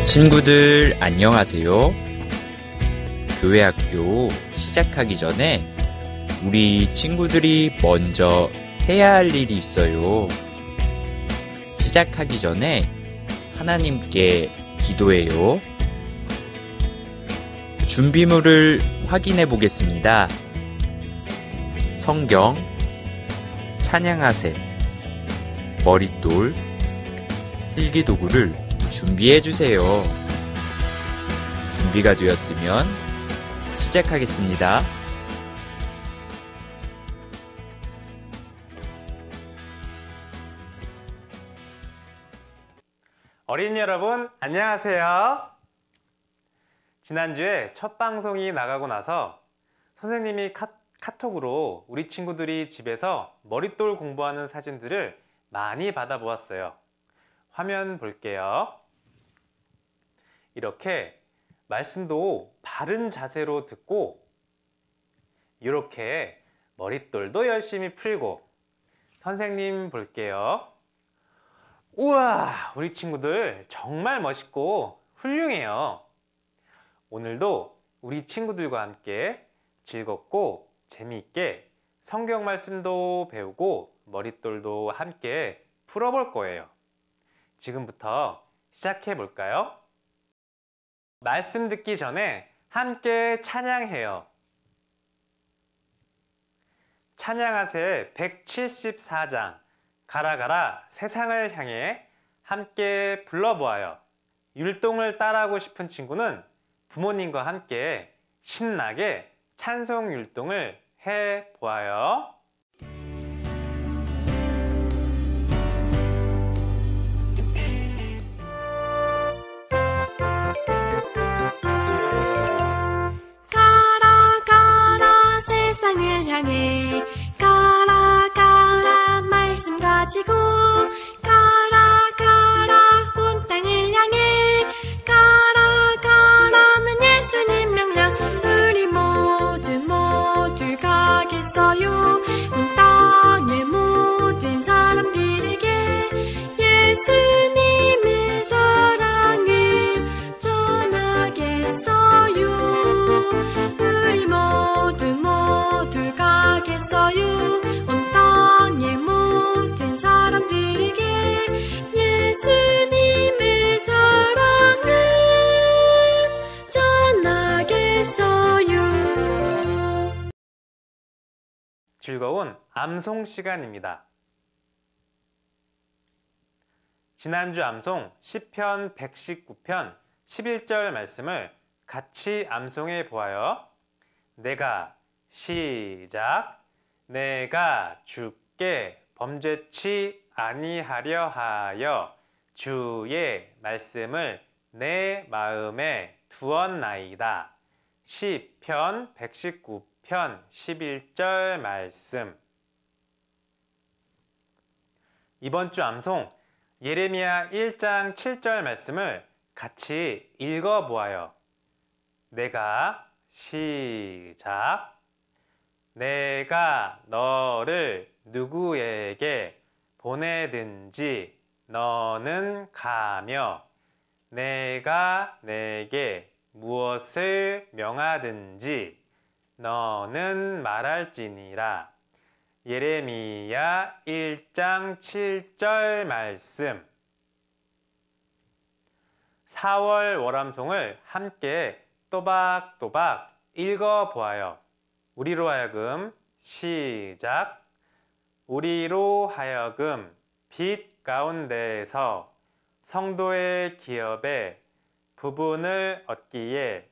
친구들 안녕하세요. 교회 학교 시작하기 전에 우리 친구들이 먼저 해야 할 일이 있어요. 시작하기 전에 하나님께 기도해요. 준비물을 확인해 보겠습니다. 성경, 찬양하세, 머릿돌, 필기도구를 준비해 주세요. 준비가 되었으면 시작하겠습니다. 어린이 여러분, 안녕하세요. 지난주에 첫 방송이 나가고 나서 선생님이 카톡으로 우리 친구들이 집에서 머릿돌 공부하는 사진들을 많이 받아보았어요. 화면 볼게요. 이렇게 말씀도 바른 자세로 듣고 이렇게 머릿돌도 열심히 풀고 선생님 볼게요. 우와, 우리 친구들 정말 멋있고 훌륭해요. 오늘도 우리 친구들과 함께 즐겁고 재미있게 성경 말씀도 배우고 머릿돌도 함께 풀어볼 거예요. 지금부터 시작해 볼까요? 말씀 듣기 전에 함께 찬양해요. 찬양하세 174장 가라 가라 세상을 향해 함께 불러보아요. 율동을 따라하고 싶은 친구는 부모님과 함께 신나게 찬송 율동을 해보아요. 세상을 향해 가라 가라 말씀 가지고 가라 가라 온 땅을 향해 가라 가라는 예수님 명령 우리 모두 가겠어요. 온 땅의 모든 사람들에게 예수님의 사랑을 전하겠어요. 우리 모두 가겠어요. 온 땅의 모든 사람들에게 예수님의 사랑을 전하겠어요. 즐거운 암송 시간입니다. 지난주 암송 시편 119편 11절 말씀을 같이 암송해 보아요. 내가 시작. 내가 주께 범죄치 아니하려 하여 주의 말씀을 내 마음에 두었나이다. 시편 119편 11절 말씀. 이번 주 암송 예레미야 1장 7절 말씀을 같이 읽어보아요. 내가 시작. 내가 너를 누구에게 보내든지 너는 가며 내가 내게 무엇을 명하든지 너는 말할지니라. 예레미야 1장 7절 말씀. 4월 월암송을 함께 또박또박 읽어보아요. 우리로 하여금 시작. 우리로 하여금 빛 가운데에서 성도의 기업에 부분을 얻기에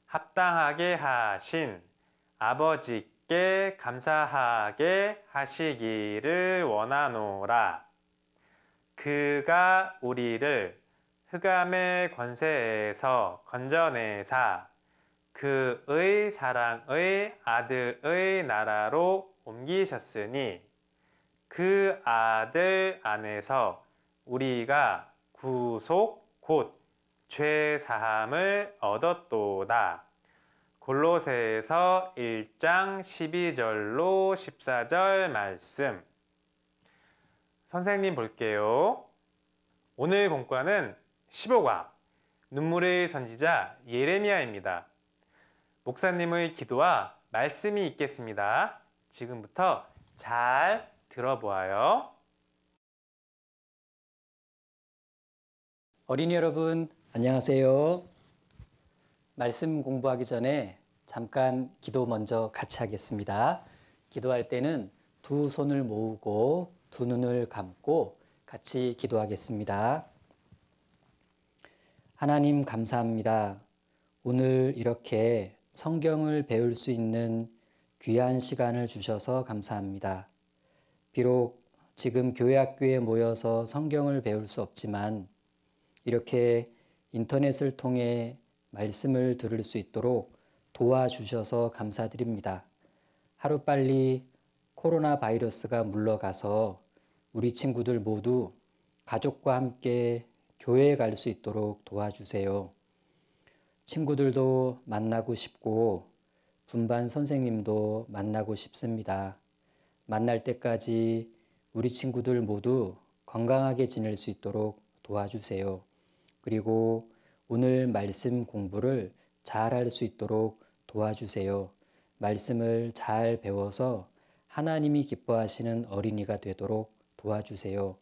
합당하게 하신 아버지께 감사하게 하시기를 원하노라. 그가 우리를 흑암의 권세에서 건져내사 그의 사랑의 아들의 나라로 옮기셨으니 그 아들 안에서 우리가 구속 곧 죄사함을 얻었도다. 골로새에서 1장 12절로 14절 말씀. 선생님 볼게요. 오늘 공과는 15과 눈물의 선지자 예레미야입니다. 목사님의 기도와 말씀이 있겠습니다. 지금부터 잘 들어보아요. 어린이 여러분, 안녕하세요. 말씀 공부하기 전에 잠깐 기도 먼저 같이 하겠습니다. 기도할 때는 두 손을 모으고 두 눈을 감고 같이 기도하겠습니다. 하나님 감사합니다. 오늘 이렇게 성경을 배울 수 있는 귀한 시간을 주셔서 감사합니다. 비록 지금 교회 학교에 모여서 성경을 배울 수 없지만 이렇게 인터넷을 통해 말씀을 들을 수 있도록 도와주셔서 감사드립니다. 하루빨리 코로나 바이러스가 물러가서 우리 친구들 모두 가족과 함께 교회에 갈 수 있도록 도와주세요. 친구들도 만나고 싶고 분반 선생님도 만나고 싶습니다. 만날 때까지 우리 친구들 모두 건강하게 지낼 수 있도록 도와주세요. 그리고 오늘 말씀 공부를 잘 할 수 있도록 도와주세요. 말씀을 잘 배워서 하나님이 기뻐하시는 어린이가 되도록 도와주세요.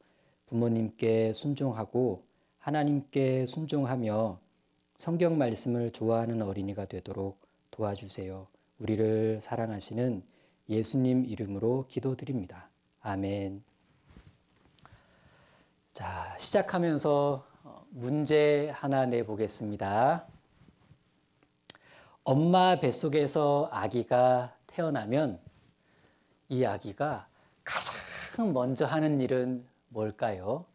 부모님께 순종하고 하나님께 순종하며 성경 말씀을 좋아하는 어린이가 되도록 도와주세요. 우리를 사랑하시는 예수님 이름으로 기도드립니다. 아멘. 자, 시작하면서 문제 하나 내보겠습니다. 엄마 뱃속에서 아기가 태어나면 이 아기가 가장 먼저 하는 일은 뭘까요?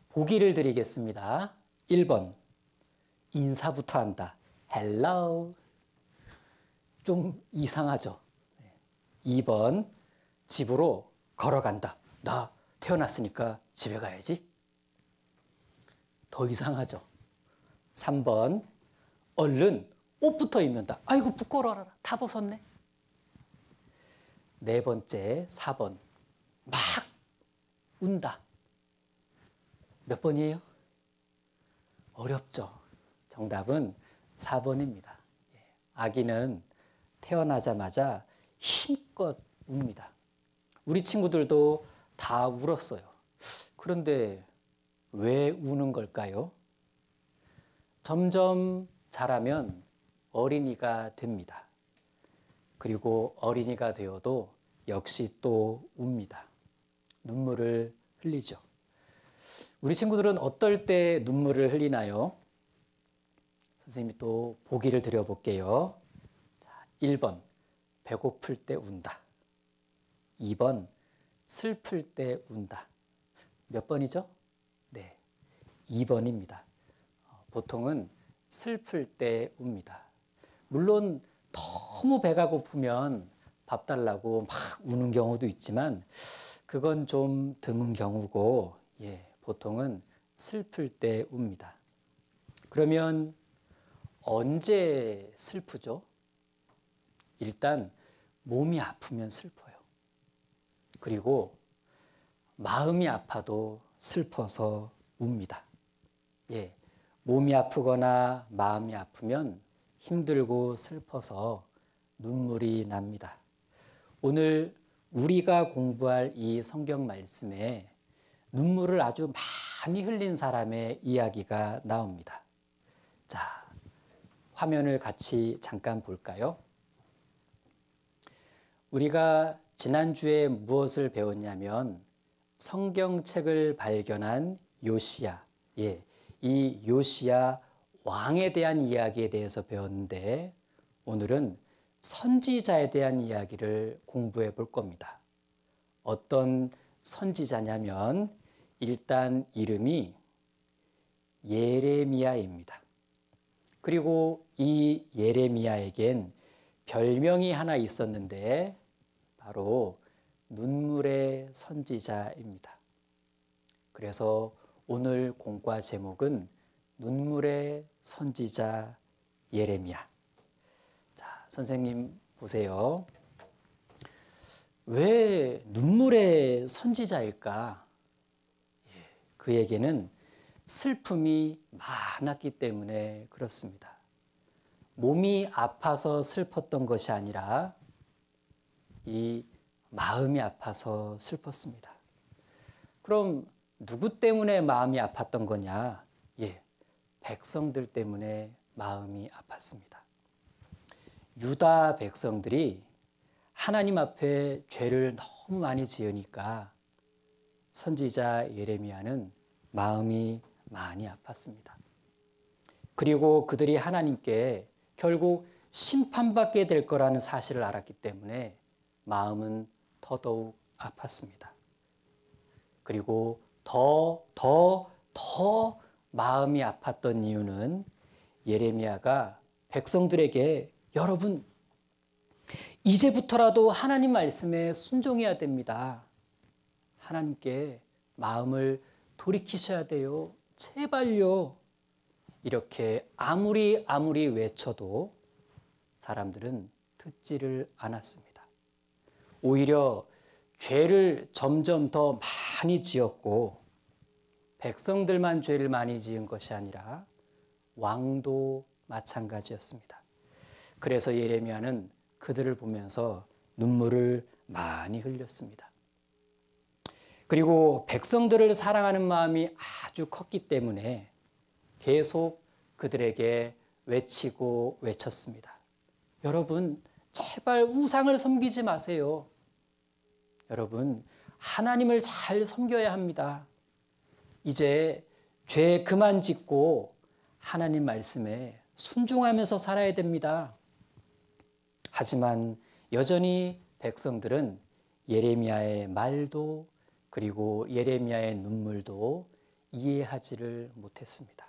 보기를 드리겠습니다. 1번, 인사부터 한다. 헬로. 좀 이상하죠? 2번, 집으로 걸어간다. 나 태어났으니까 집에 가야지. 더 이상하죠? 3번, 얼른 옷부터 입는다. 아이고 부끄러워라. 다 벗었네. 네 번째, 4번, 막 운다. 몇 번이에요? 어렵죠? 정답은 4번입니다. 아기는 태어나자마자 힘껏 웁니다. 우리 친구들도 다 울었어요. 그런데 왜 우는 걸까요? 점점 자라면 어린이가 됩니다. 그리고 어린이가 되어도 역시 또 웁니다. 눈물을 흘리죠. 우리 친구들은 어떨 때 눈물을 흘리나요? 선생님이 또 보기를 드려볼게요. 자, 1번, 배고플 때 운다. 2번, 슬플 때 운다. 몇 번이죠? 네, 2번입니다. 보통은 슬플 때 웁니다. 물론 너무 배가 고프면 밥 달라고 막 우는 경우도 있지만 그건 좀 드문 경우고 보통은 슬플 때 웁니다. 그러면 언제 슬프죠? 일단 몸이 아프면 슬퍼요. 그리고 마음이 아파도 슬퍼서 웁니다. 몸이 아프거나 마음이 아프면 힘들고 슬퍼서 눈물이 납니다. 오늘 우리가 공부할 이 성경 말씀에 눈물을 아주 많이 흘린 사람의 이야기가 나옵니다. 자, 화면을 같이 잠깐 볼까요? 우리가 지난주에 무엇을 배웠냐면 성경책을 발견한 요시야, 이 요시야 왕에 대한 이야기에 대해서 배웠는데 오늘은 선지자에 대한 이야기를 공부해 볼 겁니다. 어떤 선지자냐면 일단 이름이 예레미야입니다. 그리고 이 예레미야에겐 별명이 하나 있었는데 바로 눈물의 선지자입니다. 그래서 오늘 공과 제목은 눈물의 선지자 예레미야. 자, 선생님 보세요. 왜 눈물의 선지자일까? 그에게는 슬픔이 많았기 때문에 그렇습니다. 몸이 아파서 슬펐던 것이 아니라 이 마음이 아파서 슬펐습니다. 그럼 누구 때문에 마음이 아팠던 거냐? 예, 백성들 때문에 마음이 아팠습니다. 유다 백성들이 하나님 앞에 죄를 너무 많이 지으니까 선지자 예레미야는 마음이 많이 아팠습니다. 그리고 그들이 하나님께 결국 심판받게 될 거라는 사실을 알았기 때문에 마음은 더더욱 아팠습니다. 그리고 더 마음이 아팠던 이유는 예레미야가 백성들에게 여러분, 이제부터라도 하나님 말씀에 순종해야 됩니다. 하나님께 마음을 돌이키셔야 돼요. 제발요. 이렇게 아무리 외쳐도 사람들은 듣지를 않았습니다. 오히려 죄를 점점 더 많이 지었고 백성들만 죄를 많이 지은 것이 아니라 왕도 마찬가지였습니다. 그래서 예레미야는 그들을 보면서 눈물을 많이 흘렸습니다. 그리고 백성들을 사랑하는 마음이 아주 컸기 때문에 계속 그들에게 외치고 외쳤습니다. 여러분, 제발 우상을 섬기지 마세요. 여러분, 하나님을 잘 섬겨야 합니다. 이제 죄 그만 짓고 하나님 말씀에 순종하면서 살아야 됩니다. 하지만 여전히 백성들은 예레미야의 말도 그리고 예레미야의 눈물도 이해하지를 못했습니다.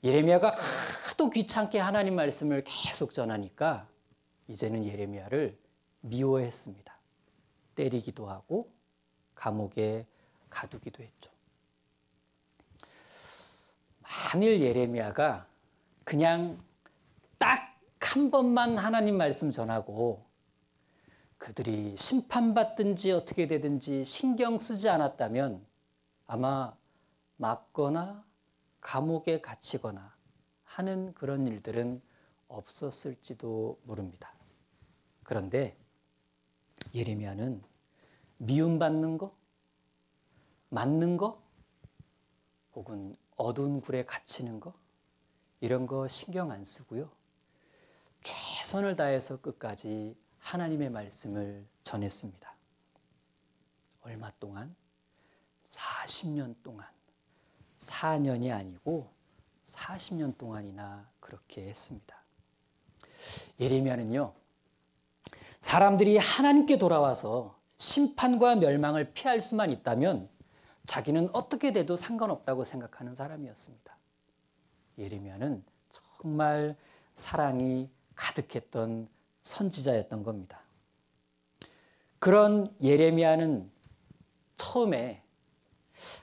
예레미야가 하도 귀찮게 하나님 말씀을 계속 전하니까 이제는 예레미야를 미워했습니다. 때리기도 하고 감옥에 가두기도 했죠. 만일 예레미야가 그냥 딱 한 번만 하나님 말씀 전하고 그들이 심판받든지 어떻게 되든지 신경 쓰지 않았다면 아마 맞거나 감옥에 갇히거나 하는 그런 일들은 없었을지도 모릅니다. 그런데 예레미야는 미움받는 거, 맞는 거, 혹은 어두운 굴에 갇히는 거 이런 거 신경 안 쓰고요. 최선을 다해서 끝까지 하나님의 말씀을 전했습니다. 얼마 동안? 40년 동안. 4년이 아니고 40년 동안이나 그렇게 했습니다. 예레미야는요, 사람들이 하나님께 돌아와서 심판과 멸망을 피할 수만 있다면 자기는 어떻게 돼도 상관없다고 생각하는 사람이었습니다. 예레미야는 정말 사랑이 가득했던 선지자였던 겁니다. 그런 예레미야는 처음에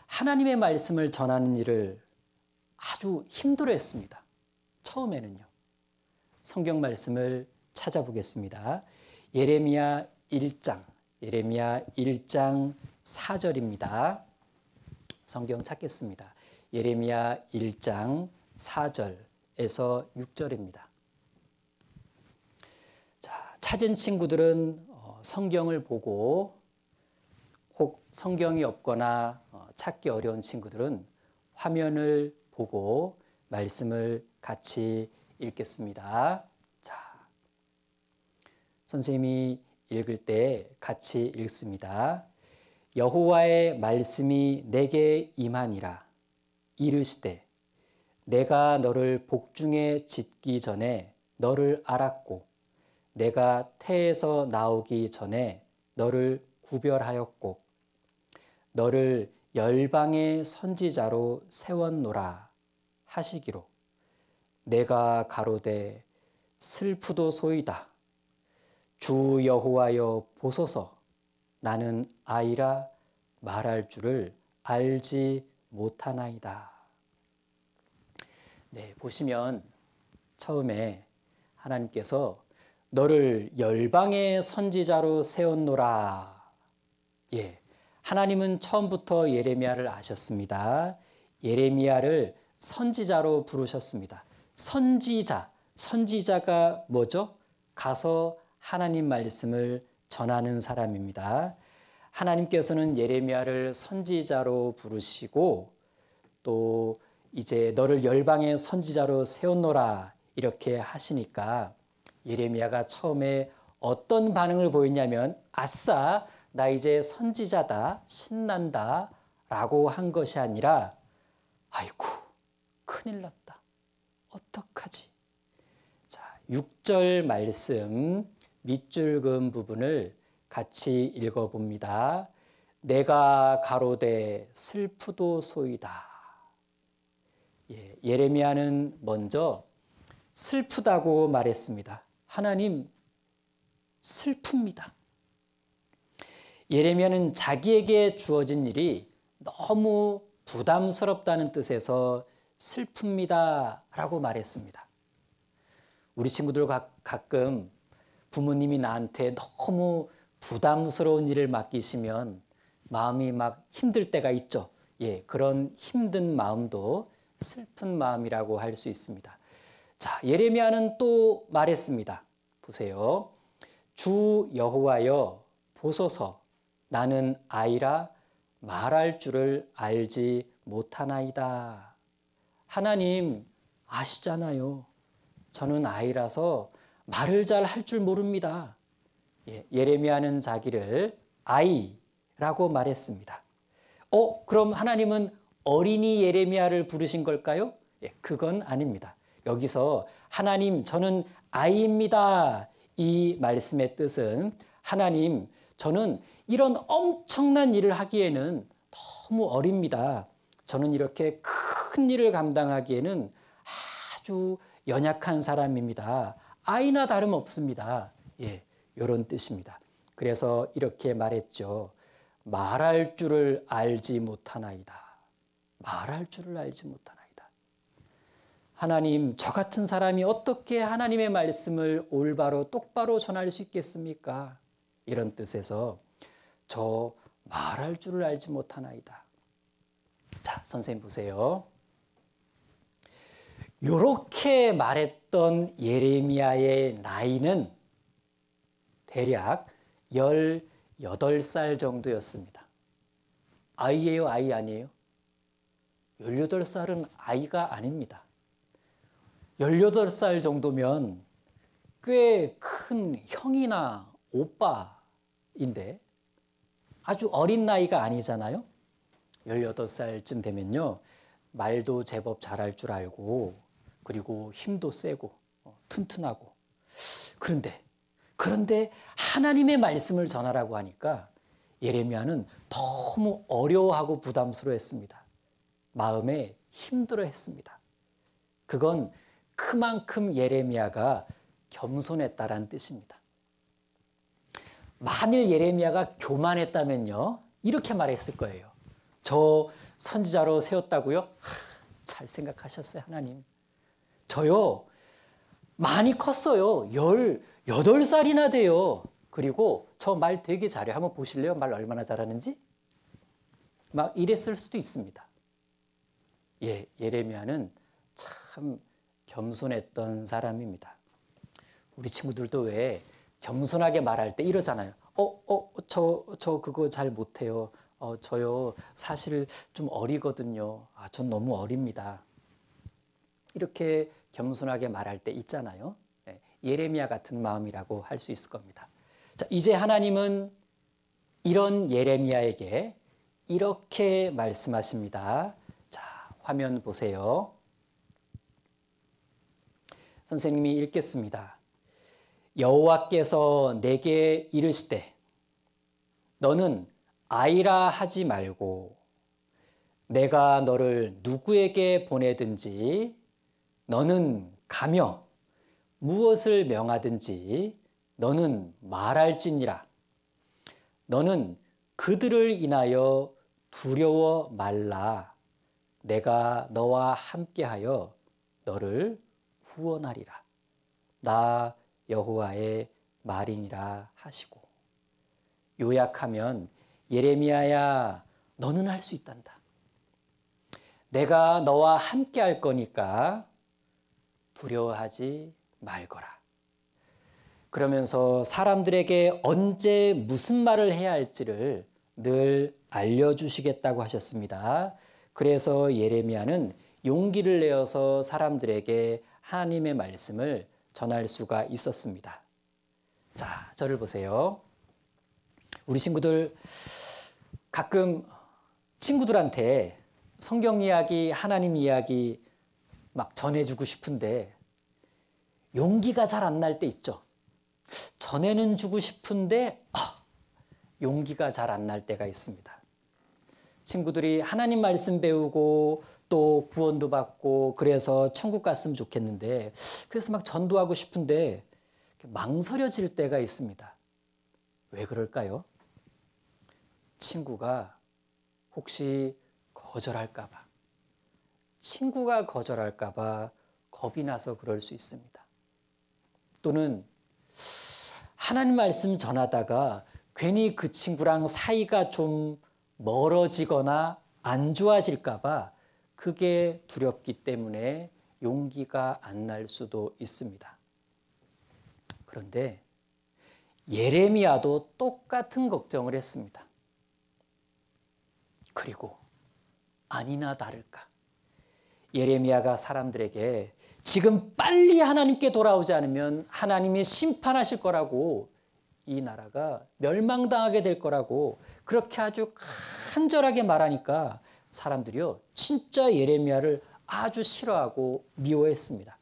하나님의 말씀을 전하는 일을 아주 힘들어했습니다. 처음에는요. 성경 말씀을 찾아보겠습니다. 예레미야 1장 4절입니다. 성경 찾겠습니다. 예레미야 1장 4절에서 6절입니다. 자, 찾은 친구들은 성경을 보고 혹 성경이 없거나 찾기 어려운 친구들은 화면을 보고 말씀을 같이 읽겠습니다. 자, 선생님이 읽을 때 같이 읽습니다. 여호와의 말씀이 내게 임하니라. 이르시되 내가 너를 복중에 짓기 전에 너를 알았고 내가 태에서 나오기 전에 너를 구별하였고 너를 열방의 선지자로 세웠노라 하시기로 내가 가로되 슬프도소이다. 주 여호와여 보소서 나는 아이라 말할 줄을 알지 못하나이다. 네, 보시면 처음에 하나님께서 너를 열방의 선지자로 세웠노라. 예, 하나님은 처음부터 예레미야를 아셨습니다. 예레미야를 선지자로 부르셨습니다. 선지자가 뭐죠? 가서 하나님 말씀을 전하는 사람입니다. 하나님께서는 예레미야를 선지자로 부르시고 또 이제 너를 열방의 선지자로 세웠노라 이렇게 하시니까 예레미야가 처음에 어떤 반응을 보였냐면 아싸 나 이제 선지자다 신난다 라고 한 것이 아니라 아이고 큰일 났다 어떡하지. 자, 6절 말씀 밑줄 그은 부분을 같이 읽어봅니다. 내가 가로되 슬프도소이다. 예레미야는 먼저 슬프다고 말했습니다. 하나님 슬픕니다. 예레미야는 자기에게 주어진 일이 너무 부담스럽다는 뜻에서 슬픕니다 라고 말했습니다. 우리 친구들 가끔 부모님이 나한테 너무 부담스러운 일을 맡기시면 마음이 막 힘들 때가 있죠. 그런 힘든 마음도 슬픈 마음이라고 할 수 있습니다. 자, 예레미야는 또 말했습니다. 보세요. 주 여호와여 보소서 나는 아이라 말할 줄을 알지 못하나이다. 하나님 아시잖아요. 저는 아이라서 말을 잘 할 줄 모릅니다. 예레미야는 자기를 아이라고 말했습니다. 그럼 하나님은 어린이 예레미야를 부르신 걸까요? 그건 아닙니다. 여기서 하나님 저는 아이입니다. 이 말씀의 뜻은 하나님 저는 이런 엄청난 일을 하기에는 너무 어립니다. 저는 이렇게 큰 일을 감당하기에는 아주 연약한 사람입니다. 아이나 다름없습니다. 이런 뜻입니다. 그래서 이렇게 말했죠. 말할 줄을 알지 못하나이다. 말할 줄을 알지 못하나이다. 하나님, 저 같은 사람이 어떻게 하나님의 말씀을 올바로 똑바로 전할 수 있겠습니까? 이런 뜻에서 저 말할 줄을 알지 못하나이다. 자, 선생님 보세요. 이렇게 말했던 예레미야의 나이는 대략 18살 정도였습니다. 아이예요, 아이 아니에요? 18살은 아이가 아닙니다. 18살 정도면 꽤 큰 형이나 오빠인데 아주 어린 나이가 아니잖아요. 18살쯤 되면요. 말도 제법 잘할 줄 알고 그리고 힘도 세고 튼튼하고 그런데 하나님의 말씀을 전하라고 하니까 예레미야는 너무 어려워하고 부담스러워했습니다. 마음에 힘들어했습니다. 그건 그만큼 예레미야가 겸손했다라는 뜻입니다. 만일 예레미야가 교만했다면요. 이렇게 말했을 거예요. 저 선지자로 세웠다고요? 잘 생각하셨어요, 하나님. 저요, 많이 컸어요. 18살이나 돼요. 그리고 저 말 되게 잘해요. 한번 보실래요? 말 얼마나 잘하는지? 막 이랬을 수도 있습니다. 예레미야는 참 겸손했던 사람입니다. 우리 친구들도 왜 겸손하게 말할 때 이러잖아요. 저 그거 잘 못해요. 저요 사실 좀 어리거든요. 전 너무 어립니다. 이렇게 겸손하게 말할 때 있잖아요. 예레미야 같은 마음이라고 할 수 있을 겁니다. 자, 이제 하나님은 이런 예레미야에게 이렇게 말씀하십니다. 자, 화면 보세요. 선생님이 읽겠습니다. 여호와께서 내게 이르시되 너는 아이라 하지 말고 내가 너를 누구에게 보내든지 너는 가며 무엇을 명하든지 너는 말할지니라. 너는 그들을 인하여 두려워 말라. 내가 너와 함께하여 너를 구원하리라. 나 여호와의 말이니라 하시고. 요약하면 예레미야야 너는 할 수 있단다. 내가 너와 함께 할 거니까 두려워하지 말거라. 그러면서 사람들에게 언제 무슨 말을 해야 할지를 늘 알려주시겠다고 하셨습니다. 그래서 예레미야는 용기를 내어서 사람들에게 하나님의 말씀을 전할 수가 있었습니다. 자, 저를 보세요. 우리 친구들 가끔 친구들한테 성경 이야기, 하나님 이야기 막 전해주고 싶은데 용기가 잘 안 날 때 있죠. 전에는 주고 싶은데 용기가 잘 안 날 때가 있습니다. 친구들이 하나님 말씀 배우고 또 구원도 받고 그래서 천국 갔으면 좋겠는데 그래서 막 전도하고 싶은데 망설여질 때가 있습니다. 왜 그럴까요? 친구가 혹시 거절할까 봐, 친구가 거절할까 봐 겁이 나서 그럴 수 있습니다. 또는 하나님 말씀 전하다가 괜히 그 친구랑 사이가 좀 멀어지거나 안 좋아질까 봐 그게 두렵기 때문에 용기가 안 날 수도 있습니다. 그런데 예레미야도 똑같은 걱정을 했습니다. 그리고 아니나 다를까 예레미야가 사람들에게 지금 빨리 하나님께 돌아오지 않으면 하나님이 심판하실 거라고, 이 나라가 멸망당하게 될 거라고 그렇게 아주 간절하게 말하니까 사람들이요 진짜 예레미야를 아주 싫어하고 미워했습니다.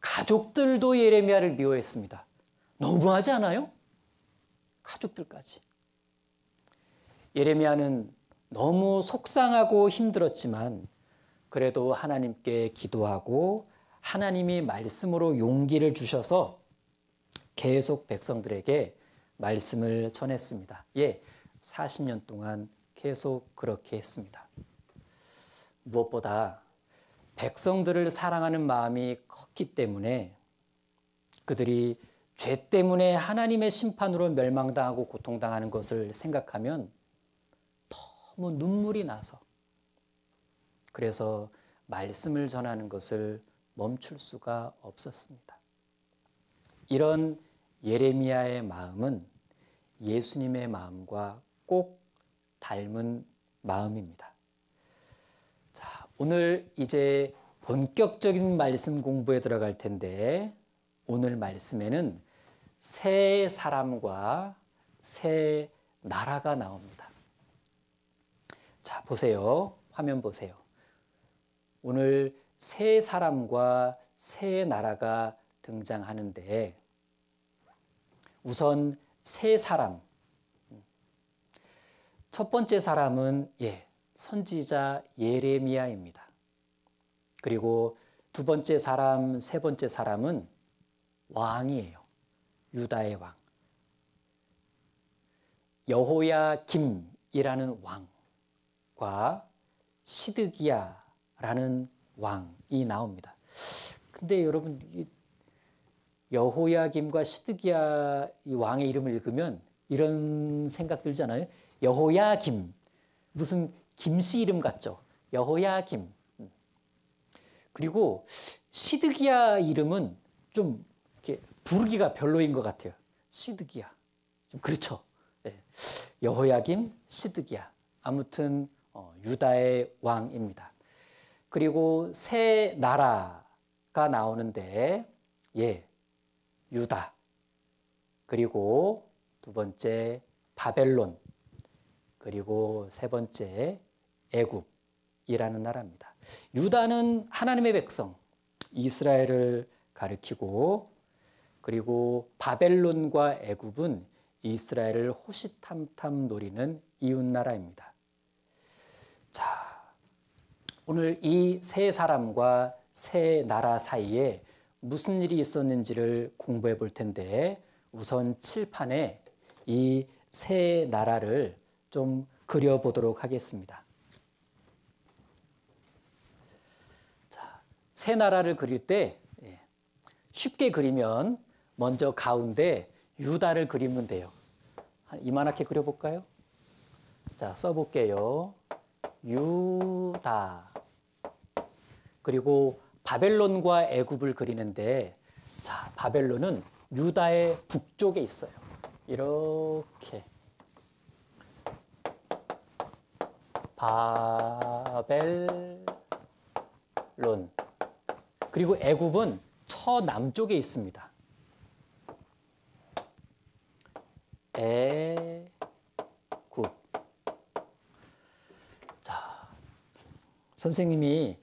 가족들도 예레미야를 미워했습니다. 너무하지 않아요? 가족들까지. 예레미야는 너무 속상하고 힘들었지만 그래도 하나님께 기도하고 하나님이 말씀으로 용기를 주셔서 계속 백성들에게 말씀을 전했습니다. 40년 동안 계속 그렇게 했습니다. 무엇보다 백성들을 사랑하는 마음이 컸기 때문에 그들이 죄 때문에 하나님의 심판으로 멸망당하고 고통당하는 것을 생각하면 너무 눈물이 나서 그래서 말씀을 전하는 것을 멈출 수가 없었습니다. 이런 예레미야의 마음은 예수님의 마음과 꼭 닮은 마음입니다. 자, 오늘 이제 본격적인 말씀 공부에 들어갈 텐데 오늘 말씀에는 새 사람과 새 나라가 나옵니다. 자, 보세요. 화면 보세요. 오늘 새 사람과 새 나라가 등장하는데 우선 새 사람. 첫 번째 사람은 선지자 예레미야입니다. 그리고 두 번째 사람, 세 번째 사람은 왕이에요. 유다의 왕. 여호야김이라는 왕과 시드기야라는 왕이 나옵니다. 근데 여러분 여호야김과 시드기야 이 왕의 이름을 읽으면 이런 생각 들지 않아요? 여호야김 무슨 김씨 이름 같죠? 여호야김. 그리고 시드기야 이름은 좀 이렇게 부르기가 별로인 것 같아요. 시드기야 좀 그렇죠? 여호야김, 시드기야 아무튼 유다의 왕입니다. 그리고 새 나라가 나오는데 유다 그리고 두 번째 바벨론 그리고 세 번째 애굽이라는 나라입니다. 유다는 하나님의 백성 이스라엘을 가리키고 그리고 바벨론과 애굽은 이스라엘을 호시탐탐 노리는 이웃 나라입니다. 자, 오늘 이 세 사람과 세 나라 사이에 무슨 일이 있었는지를 공부해 볼 텐데 우선 칠판에 이 세 나라를 좀 그려보도록 하겠습니다. 자, 세 나라를 그릴 때 쉽게 그리면 먼저 가운데 유다를 그리면 돼요. 이만하게 그려볼까요? 자, 써볼게요. 유다. 그리고 바벨론과 애굽을 그리는데, 자, 바벨론은 유다의 북쪽에 있어요. 이렇게 바벨론. 그리고 애굽은 서남쪽에 있습니다. 애굽. 자, 선생님이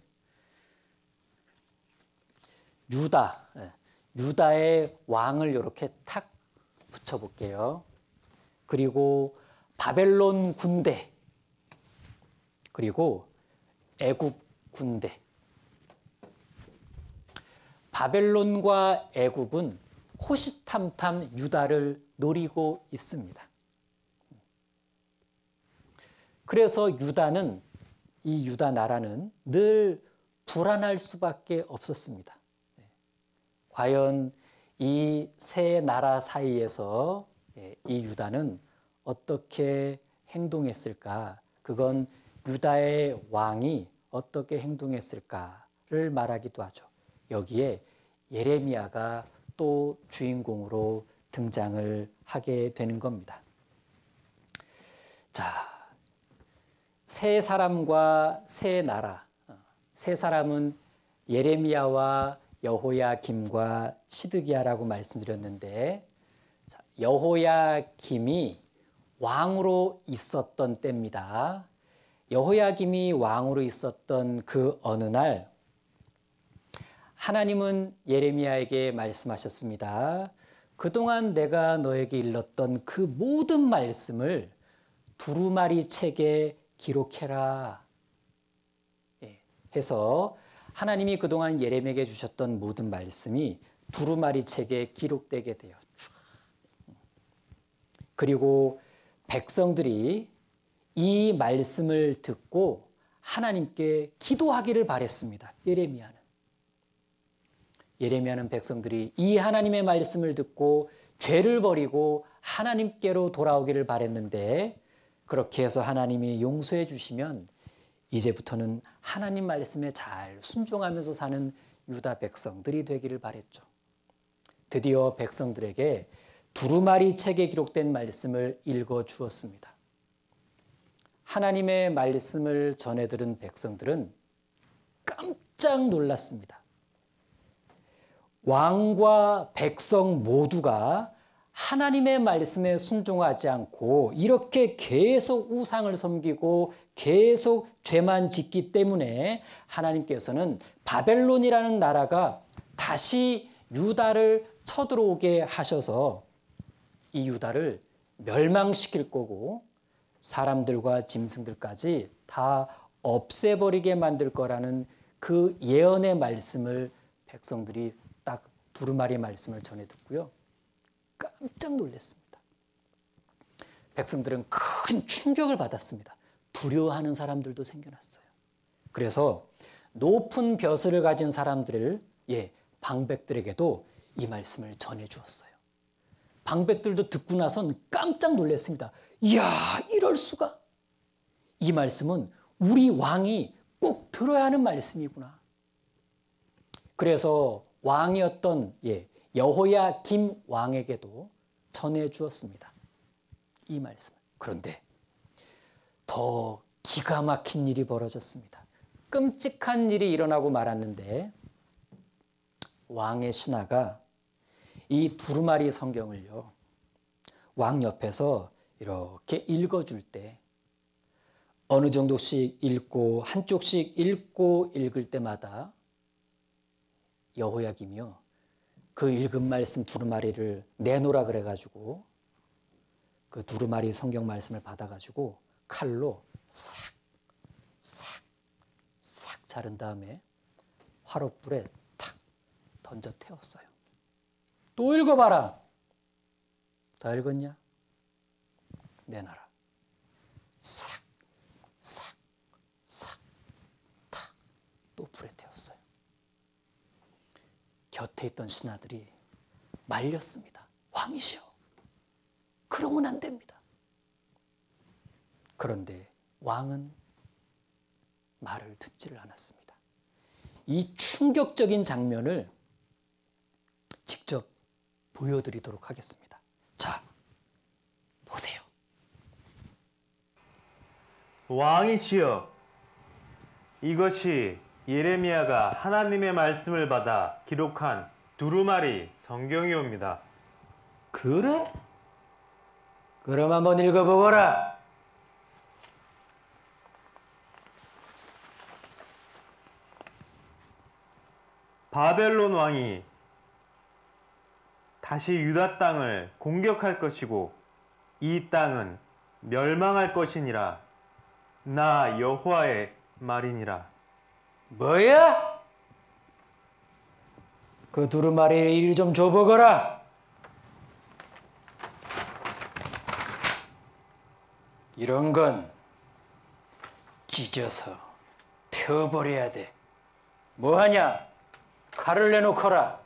유다의 왕을 이렇게 탁 붙여볼게요. 그리고 바벨론 군대, 그리고 애굽 군대. 바벨론과 애굽은 호시탐탐 유다를 노리고 있습니다. 그래서 이 유다 나라는 늘 불안할 수밖에 없었습니다. 과연 이 세 나라 사이에서 이 유다는 어떻게 행동했을까? 그건 유다의 왕이 어떻게 행동했을까를 말하기도 하죠. 여기에 예레미야가 또 주인공으로 등장을 하게 되는 겁니다. 자, 세 사람과 세 나라. 세 사람은 예레미야와 여호야김과 시드기야라고 말씀드렸는데, 여호야김이 왕으로 있었던 때입니다. 여호야김이 왕으로 있었던 그 어느 날 하나님은 예레미야에게 말씀하셨습니다. 그동안 내가 너에게 일렀던 그 모든 말씀을 두루마리 책에 기록해라 해서 하나님이 그동안 예레미야에게 주셨던 모든 말씀이 두루마리 책에 기록되게 돼요. 그리고 백성들이 이 말씀을 듣고 하나님께 기도하기를 바랬습니다. 예레미야는 백성들이 이 하나님의 말씀을 듣고 죄를 버리고 하나님께로 돌아오기를 바랬는데, 그렇게 해서 하나님이 용서해 주시면 이제부터는 하나님 말씀에 잘 순종하면서 사는 유다 백성들이 되기를 바랬죠. 드디어 백성들에게 두루마리 책에 기록된 말씀을 읽어 주었습니다. 하나님의 말씀을 전해 들은 백성들은 깜짝 놀랐습니다. 왕과 백성 모두가 하나님의 말씀에 순종하지 않고 이렇게 계속 우상을 섬기고 계속 죄만 짓기 때문에 하나님께서는 바벨론이라는 나라가 다시 유다를 쳐들어오게 하셔서 이 유다를 멸망시킬 거고 사람들과 짐승들까지 다 없애버리게 만들 거라는 그 예언의 말씀을 백성들이 딱 두루마리 말씀을 전해 듣고요. 깜짝 놀랐습니다. 백성들은 큰 충격을 받았습니다. 두려워하는 사람들도 생겨났어요. 그래서 높은 벼슬을 가진 사람들을, 방백들에게도 이 말씀을 전해 주었어요. 방백들도 듣고 나선 깜짝 놀랐습니다. 이야, 이럴 수가. 이 말씀은 우리 왕이 꼭 들어야 하는 말씀이구나. 그래서 왕이었던 여호야김 왕에게도 전해 주었습니다. 이 말씀을. 그런데 더 기가 막힌 일이 벌어졌습니다. 끔찍한 일이 일어나고 말았는데, 왕의 신하가 이 두루마리 성경을요, 왕 옆에서 이렇게 읽어줄 때 어느 정도씩 읽고 한쪽씩 읽고 읽을 때마다 여호야김이요, 그 읽은 말씀 두루마리를 내놓으라 그래가지고 그 두루마리 성경 말씀을 받아가지고 칼로 싹 자른 다음에 화롯불에 탁 던져 태웠어요. 또 읽어봐라. 다 읽었냐? 내놔라. 싹 탁 또 불에 태웠어요. 곁에 있던 신하들이 말렸습니다. 왕이시여, 그러면 안 됩니다. 그런데 왕은 말을 듣지를 않았습니다. 이 충격적인 장면을 직접 보여드리도록 하겠습니다. 자, 보세요. 왕이시여, 이것이 예레미야가 하나님의 말씀을 받아 기록한 두루마리 성경이옵니다. 그래? 그럼 한번 읽어보거라. 바벨론 왕이 다시 유다 땅을 공격할 것이고 이 땅은 멸망할 것이니라. 나 여호와의 말이니라. 뭐야? 그 두루마리의 일 좀 줘보거라. 이런 건 찢어서 태워버려야 돼. 뭐하냐? 칼을 내놓거라.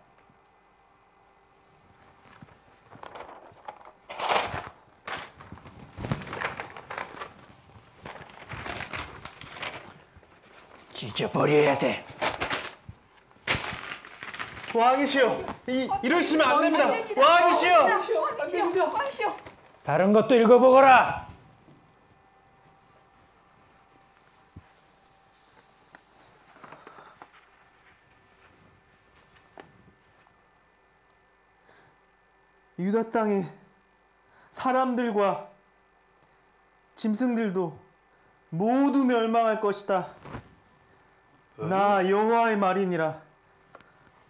찢어버려야 돼. 왕이시여, 이러시면 안 됩니다. 왕이시여. 왕이시여. 다른 것도 읽어보거라. 유다 땅에 사람들과 짐승들도 모두 멸망할 것이다. 나 여호와의 말이니라.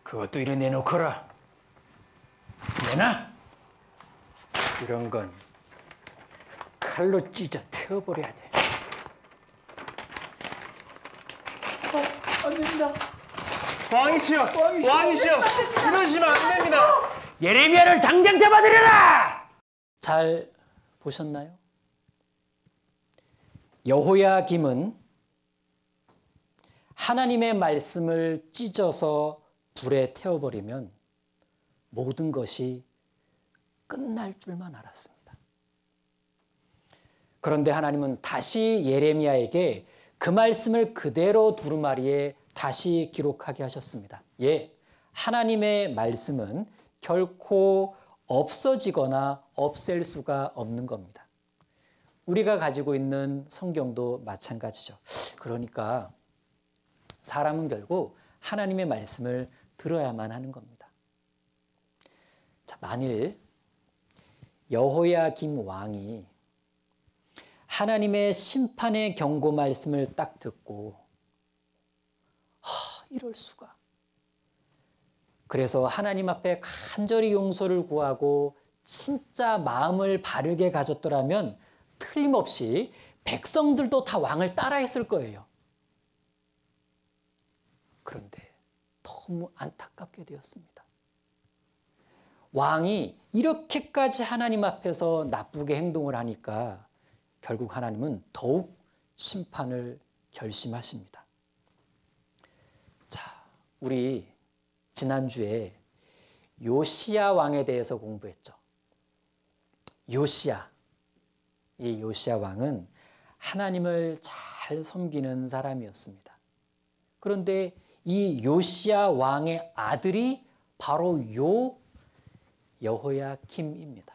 그것도 이리 내놓거라. 내놔. 이런 건 칼로 찢어 태워버려야 돼. 안 된다. 왕이시여, 왕이시여, 이러시면 안 됩니다. 예레미야를 당장 잡아들여라! 잘 보셨나요? 여호야김은 하나님의 말씀을 찢어서 불에 태워버리면 모든 것이 끝날 줄만 알았습니다. 그런데 하나님은 다시 예레미야에게 그 말씀을 그대로 두루마리에 다시 기록하게 하셨습니다. 예, 하나님의 말씀은 결코 없어지거나 없앨 수가 없는 겁니다. 우리가 가지고 있는 성경도 마찬가지죠. 그러니까 사람은 결국 하나님의 말씀을 들어야만 하는 겁니다. 자, 만일 여호야김 왕이 하나님의 심판의 경고 말씀을 딱 듣고 이럴 수가. 그래서 하나님 앞에 간절히 용서를 구하고 진짜 마음을 바르게 가졌더라면 틀림없이 백성들도 다 왕을 따라했을 거예요. 그런데 너무 안타깝게 되었습니다. 왕이 이렇게까지 하나님 앞에서 나쁘게 행동을 하니까 결국 하나님은 더욱 심판을 결심하십니다. 자, 우리 지난주에 요시야 왕에 대해서 공부했죠. 요시야. 이 요시야 왕은 하나님을 잘 섬기는 사람이었습니다. 그런데 이 요시야 왕의 아들이 바로 여호야김입니다.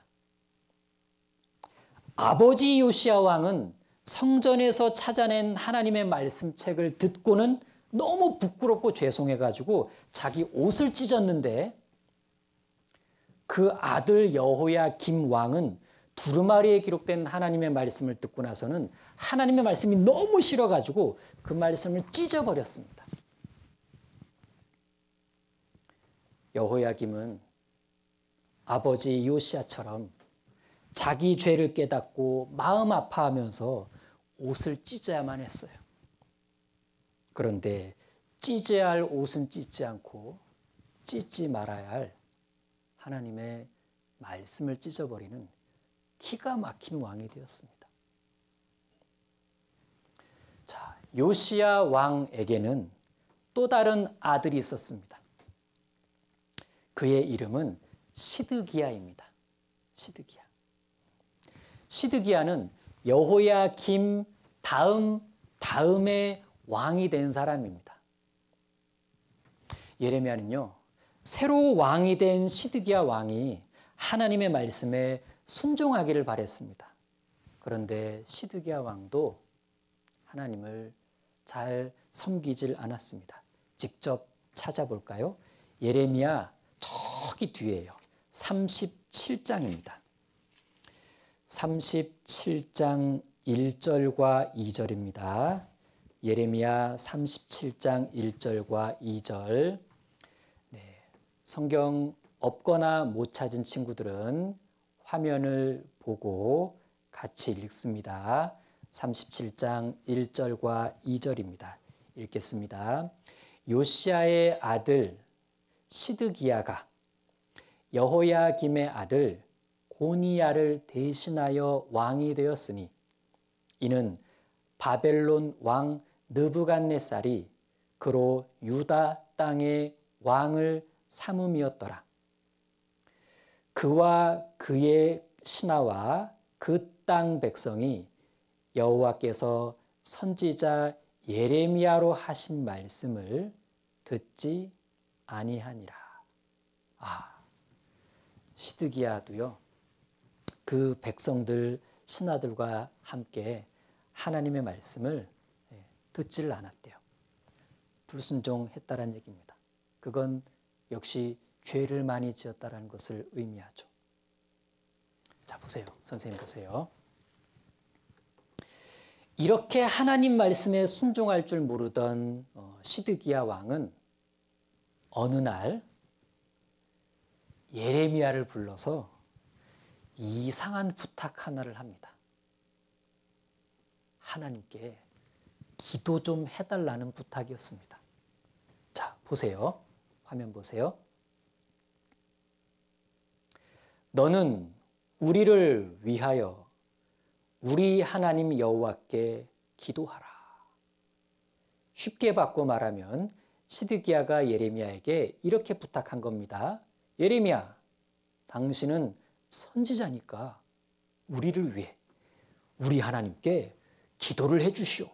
아버지 요시야 왕은 성전에서 찾아낸 하나님의 말씀책을 듣고는 너무 부끄럽고 죄송해가지고 자기 옷을 찢었는데 그 아들 여호야김 왕은 두루마리에 기록된 하나님의 말씀을 듣고 나서는 하나님의 말씀이 너무 싫어가지고 그 말씀을 찢어버렸습니다. 여호야김은 아버지 요시야처럼 자기 죄를 깨닫고 마음 아파하면서 옷을 찢어야만 했어요. 그런데 찢어야 할 옷은 찢지 않고 찢지 말아야 할 하나님의 말씀을 찢어버리는 기가 막힌 왕이 되었습니다. 자, 요시야 왕에게는 또 다른 아들이 있었습니다. 그의 이름은 시드기야입니다. 시드기야. 시드기야는 여호야김 다음에 왕이 된 사람입니다. 예레미야는요, 새로 왕이 된 시드기야 왕이 하나님의 말씀에 순종하기를 바랬습니다. 그런데 시드기야 왕도 하나님을 잘 섬기질 않았습니다. 직접 찾아볼까요? 예레미야 저기 뒤에요. 37장입니다. 37장 1절과 2절입니다. 예레미야 37장 1절과 2절. 성경 없거나 못 찾은 친구들은 화면을 보고 같이 읽습니다. 37장 1절과 2절입니다. 읽겠습니다. 요시야의 아들 시드기야가 여호야김의 아들 고니야를 대신하여 왕이 되었으니 이는 바벨론 왕 느부갓네살이 그로 유다 땅의 왕을 삼음이었더라. 그와 그의 신하와 그 땅 백성이 여호와께서 선지자 예레미야로 하신 말씀을 듣지 아니하니라. 시드기야도요, 그 백성들 신하들과 함께 하나님의 말씀을 듣지를 않았대요. 불순종했다라는 얘기입니다. 그건 역시 죄를 많이 지었다라는 것을 의미하죠. 자, 보세요. 선생님 보세요. 이렇게 하나님 말씀에 순종할 줄 모르던 시드기야 왕은 어느 날 예레미야를 불러서 이상한 부탁 하나를 합니다. 하나님께 기도 좀 해달라는 부탁이었습니다. 자, 보세요. 화면 보세요. 너는 우리를 위하여 우리 하나님 여호와께 기도하라. 쉽게 바꿔 말하면 시드기야가 예레미야에게 이렇게 부탁한 겁니다. 예레미야, 당신은 선지자니까 우리를 위해 우리 하나님께 기도를 해 주시오.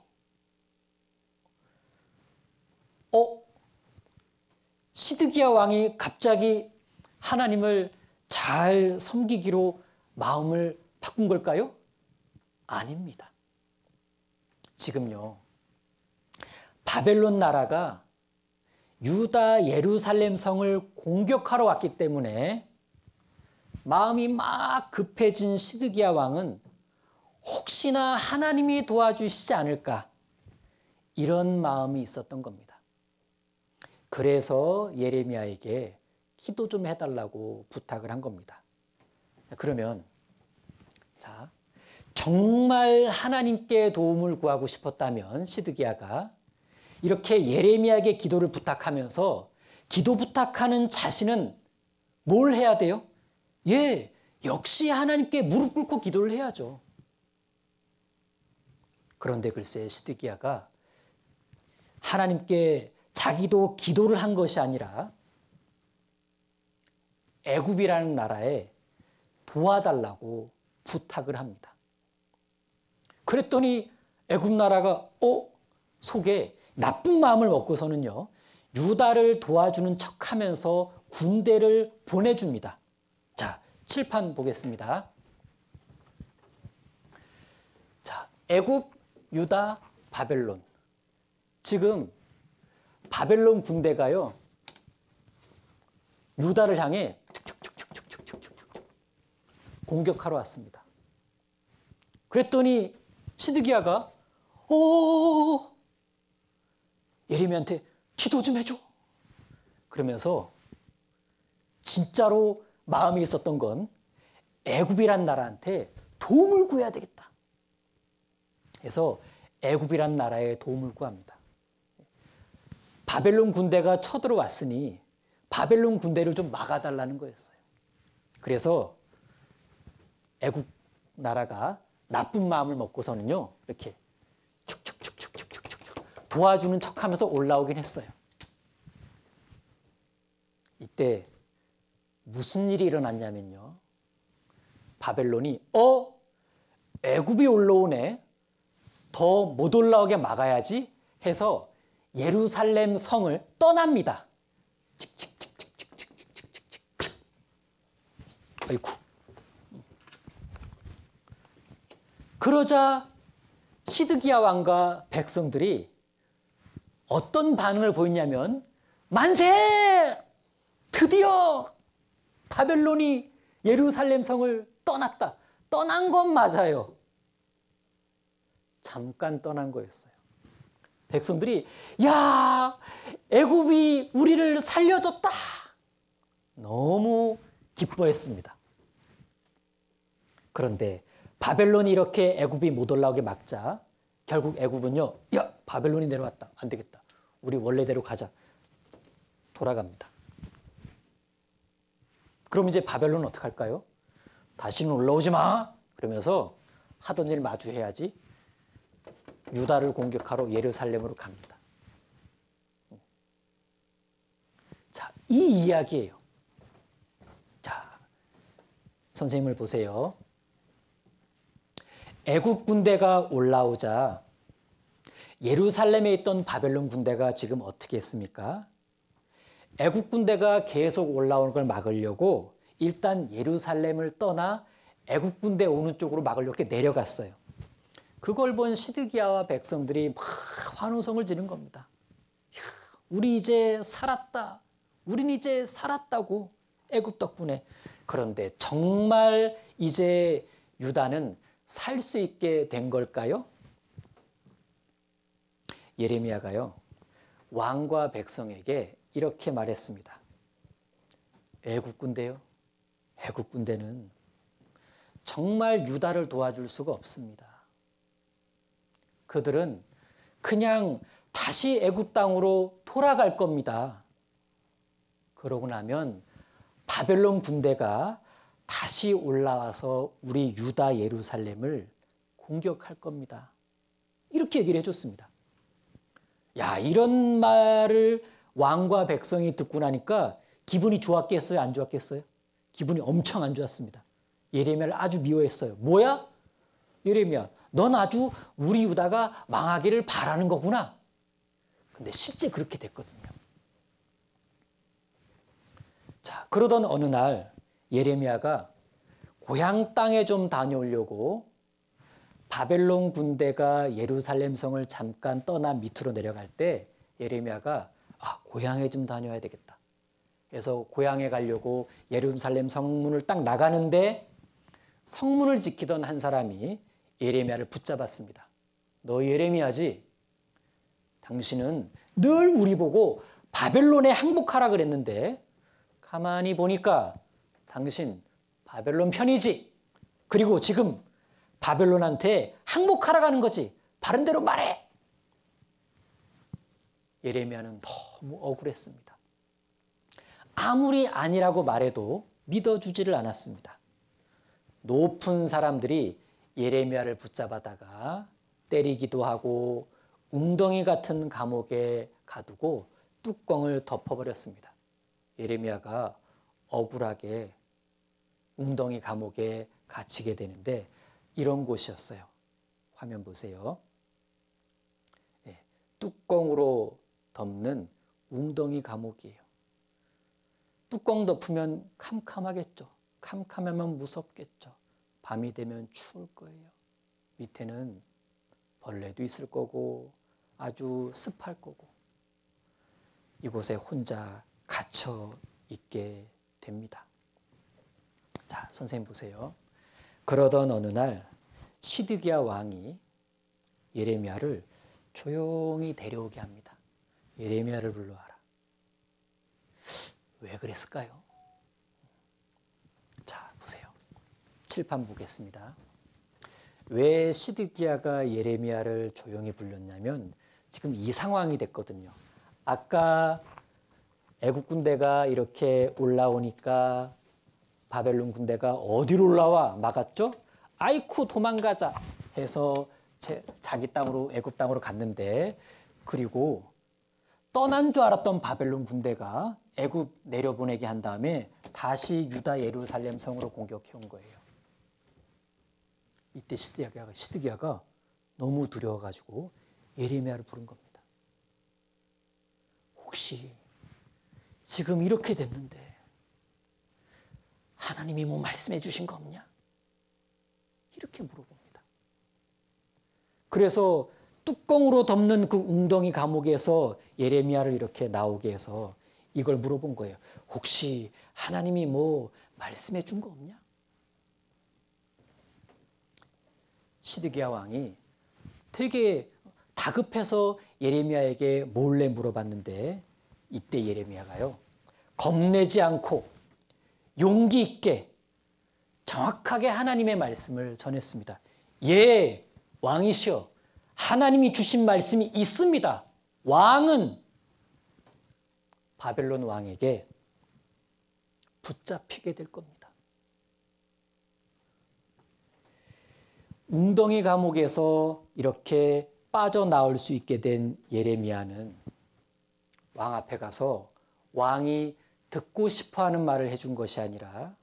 시드기야 왕이 갑자기 하나님을 잘 섬기기로 마음을 바꾼 걸까요? 아닙니다. 지금요, 바벨론 나라가 유다 예루살렘 성을 공격하러 왔기 때문에 마음이 막 급해진 시드기야 왕은 혹시나 하나님이 도와주시지 않을까, 이런 마음이 있었던 겁니다. 그래서 예레미야에게 기도 좀 해달라고 부탁을 한 겁니다. 그러면 자, 정말 하나님께 도움을 구하고 싶었다면 시드기야가 이렇게 예레미야에게 기도를 부탁하면서 기도 부탁하는 자신은 뭘 해야 돼요? 역시 하나님께 무릎 꿇고 기도를 해야죠. 그런데 글쎄 시드기야가 하나님께 자기도 기도를 한 것이 아니라 애굽이라는 나라에 도와달라고 부탁을 합니다. 그랬더니 애굽 나라가 속에 나쁜 마음을 먹고서는요, 유다를 도와주는 척하면서 군대를 보내줍니다. 자, 칠판 보겠습니다. 자, 애굽, 유다, 바벨론. 지금 바벨론 군대가요, 유다를 향해 공격하러 왔습니다. 그랬더니 시드기야가 예레미야한테 기도 좀 해줘. 그러면서 진짜로 마음이 있었던 건 애굽이란 나라한테 도움을 구해야 되겠다. 그래서 애굽이란 나라에 도움을 구합니다. 바벨론 군대가 쳐들어왔으니 바벨론 군대를 좀 막아달라는 거였어요. 그래서 애굽 나라가 나쁜 마음을 먹고서는요, 이렇게 축축축축축축축 도와주는 척하면서 올라오긴 했어요. 이때 무슨 일이 일어났냐면요, 바벨론이 애굽이 올라오네, 더 못 올라오게 막아야지 해서 예루살렘 성을 떠납니다. 아이고. 그러자 시드기야 왕과 백성들이 어떤 반응을 보였냐면 만세! 드디어 바벨론이 예루살렘 성을 떠났다. 떠난 건 맞아요. 잠깐 떠난 거였어요. 백성들이 야, 애굽이 우리를 살려줬다. 너무 기뻐했습니다. 그런데 바벨론이 이렇게 애굽이 못 올라오게 막자 결국 애굽은요, 야, 바벨론이 내려왔다. 안 되겠다. 우리 원래대로 가자. 돌아갑니다. 그럼 이제 바벨론은 어떻게 할까요? 다시는 올라오지 마. 그러면서 하던 일 마주해야지. 유다를 공격하러 예루살렘으로 갑니다. 자, 이 이야기예요. 자, 선생님을 보세요. 애굽 군대가 올라오자 예루살렘에 있던 바벨론 군대가 지금 어떻게 했습니까? 애굽 군대가 계속 올라오는 걸 막으려고 일단 예루살렘을 떠나 애굽 군대 오는 쪽으로 막으려고 이렇게 내려갔어요. 그걸 본 시드기야와 백성들이 막 환호성을 지른 겁니다. 우리 이제 살았다. 우린 이제 살았다고 애굽 덕분에. 그런데 정말 이제 유다는 살 수 있게 된 걸까요? 예레미야가요, 왕과 백성에게 이렇게 말했습니다. 애굽 군대요. 애굽 군대는 정말 유다를 도와줄 수가 없습니다. 그들은 그냥 다시 애굽 땅으로 돌아갈 겁니다. 그러고 나면 바벨론 군대가 다시 올라와서 우리 유다 예루살렘을 공격할 겁니다. 이렇게 얘기를 해줬습니다. 야, 이런 말을 왕과 백성이 듣고 나니까 기분이 좋았겠어요? 안 좋았겠어요? 기분이 엄청 안 좋았습니다. 예레미야를 아주 미워했어요. 뭐야? 예레미야, 넌 아주 우리 유다가 망하기를 바라는 거구나. 근데 실제 그렇게 됐거든요. 자, 그러던 어느 날 예레미야가 고향 땅에 좀 다녀오려고 바벨론 군대가 예루살렘 성을 잠깐 떠나 밑으로 내려갈 때 예레미야가 고향에 좀 다녀야 되겠다. 그래서 고향에 가려고 예루살렘 성문을 딱 나가는데 성문을 지키던 한 사람이 예레미야를 붙잡았습니다. 너 예레미야지? 당신은 늘 우리 보고 바벨론에 항복하라 그랬는데 가만히 보니까 당신 바벨론 편이지? 그리고 지금 바벨론한테 항복하라 가는 거지? 바른 대로 말해! 예레미야는 너무 억울했습니다. 아무리 아니라고 말해도 믿어주지를 않았습니다. 높은 사람들이 예레미야를 붙잡아다가 때리기도 하고 웅덩이 같은 감옥에 가두고 뚜껑을 덮어버렸습니다. 예레미야가 억울하게 웅덩이 감옥에 갇히게 되는데 이런 곳이었어요. 화면 보세요. 네, 뚜껑으로 덮는 웅덩이 감옥이에요. 뚜껑 덮으면 캄캄하겠죠. 캄캄하면 무섭겠죠. 밤이 되면 추울 거예요. 밑에는 벌레도 있을 거고 아주 습할 거고 이곳에 혼자 갇혀 있게 됩니다. 자, 선생님 보세요. 그러던 어느 날 시드기야 왕이 예레미야를 조용히 데려오게 합니다. 예레미야를 불러와라. 왜 그랬을까요? 자, 보세요. 칠판 보겠습니다. 왜 시드기야가 예레미야를 조용히 불렀냐면 지금 이 상황이 됐거든요. 아까 애국 군대가 이렇게 올라오니까 바벨론 군대가 어디로 올라와? 막았죠? 아이쿠 도망가자 해서 자기 땅으로 애굽 땅으로 갔는데 그리고 떠난 줄 알았던 바벨론 군대가 애굽 내려보내게 한 다음에 다시 유다 예루살렘 성으로 공격해 온 거예요. 이때 시드기야가 너무 두려워가지고 예레미야를 부른 겁니다. 혹시 지금 이렇게 됐는데 하나님이 뭐 말씀해 주신 거 없냐? 이렇게 물어봅니다. 그래서 뚜껑으로 덮는 그 웅덩이 감옥에서 예레미야를 이렇게 나오게 해서 이걸 물어본 거예요. 혹시 하나님이 뭐 말씀해 준 거 없냐? 시드기야 왕이 되게 다급해서 예레미야에게 몰래 물어봤는데 이때 예레미야가요, 겁내지 않고 용기 있게 정확하게 하나님의 말씀을 전했습니다. 예, 왕이시여, 하나님이 주신 말씀이 있습니다. 왕은 바벨론 왕에게 붙잡히게 될 겁니다. 웅덩이 감옥에서 이렇게 빠져나올 수 있게 된 예레미야는 왕 앞에 가서 왕이 듣고 싶어하는 말을 해준 것이 아니라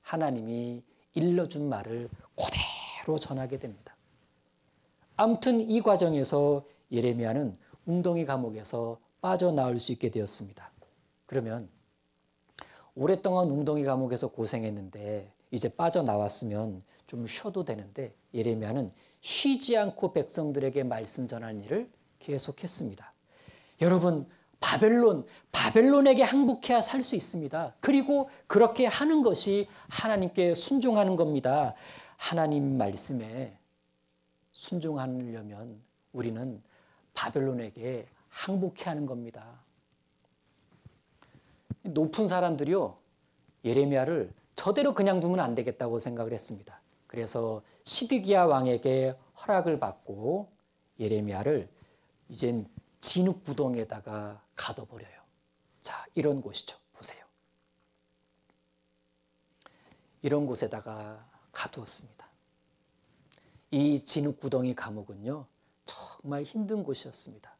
하나님이 일러준 말을 그대로 전하게 됩니다. 아무튼 이 과정에서 예레미야는 웅덩이 감옥에서 빠져나올 수 있게 되었습니다. 그러면 오랫동안 웅덩이 감옥에서 고생했는데 이제 빠져나왔으면 좀 쉬어도 되는데 예레미야는 쉬지 않고 백성들에게 말씀 전하는 일을 계속했습니다. 여러분, 바벨론에게 항복해야 살 수 있습니다. 그리고 그렇게 하는 것이 하나님께 순종하는 겁니다. 하나님 말씀에 순종하려면 우리는 바벨론에게 항복해야 하는 겁니다. 높은 사람들이요, 예레미야를 저대로 그냥 두면 안 되겠다고 생각을 했습니다. 그래서 시드기야 왕에게 허락을 받고 예레미야를 이젠 진흙구덩이에다가 가둬버려요. 자, 이런 곳이죠. 보세요. 이런 곳에다가 가두었습니다. 이 진흙구덩이 감옥은요, 정말 힘든 곳이었습니다.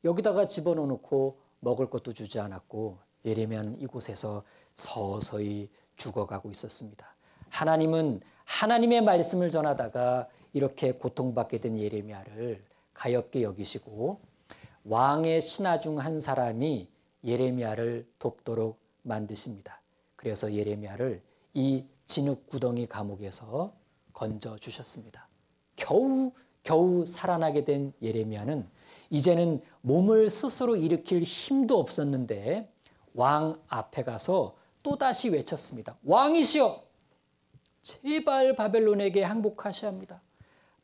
여기다가 집어넣고 먹을 것도 주지 않았고 예레미야는 이곳에서 서서히 죽어가고 있었습니다. 하나님은 하나님의 말씀을 전하다가 이렇게 고통받게 된 예레미야를 가엾게 여기시고 왕의 신하 중 한 사람이 예레미야를 돕도록 만드십니다. 그래서 예레미야를 이 진흙구덩이 감옥에서 건져주셨습니다. 겨우 살아나게 된 예레미야는 이제는 몸을 스스로 일으킬 힘도 없었는데 왕 앞에 가서 또다시 외쳤습니다. 왕이시여, 제발 바벨론에게 항복하셔야 합니다.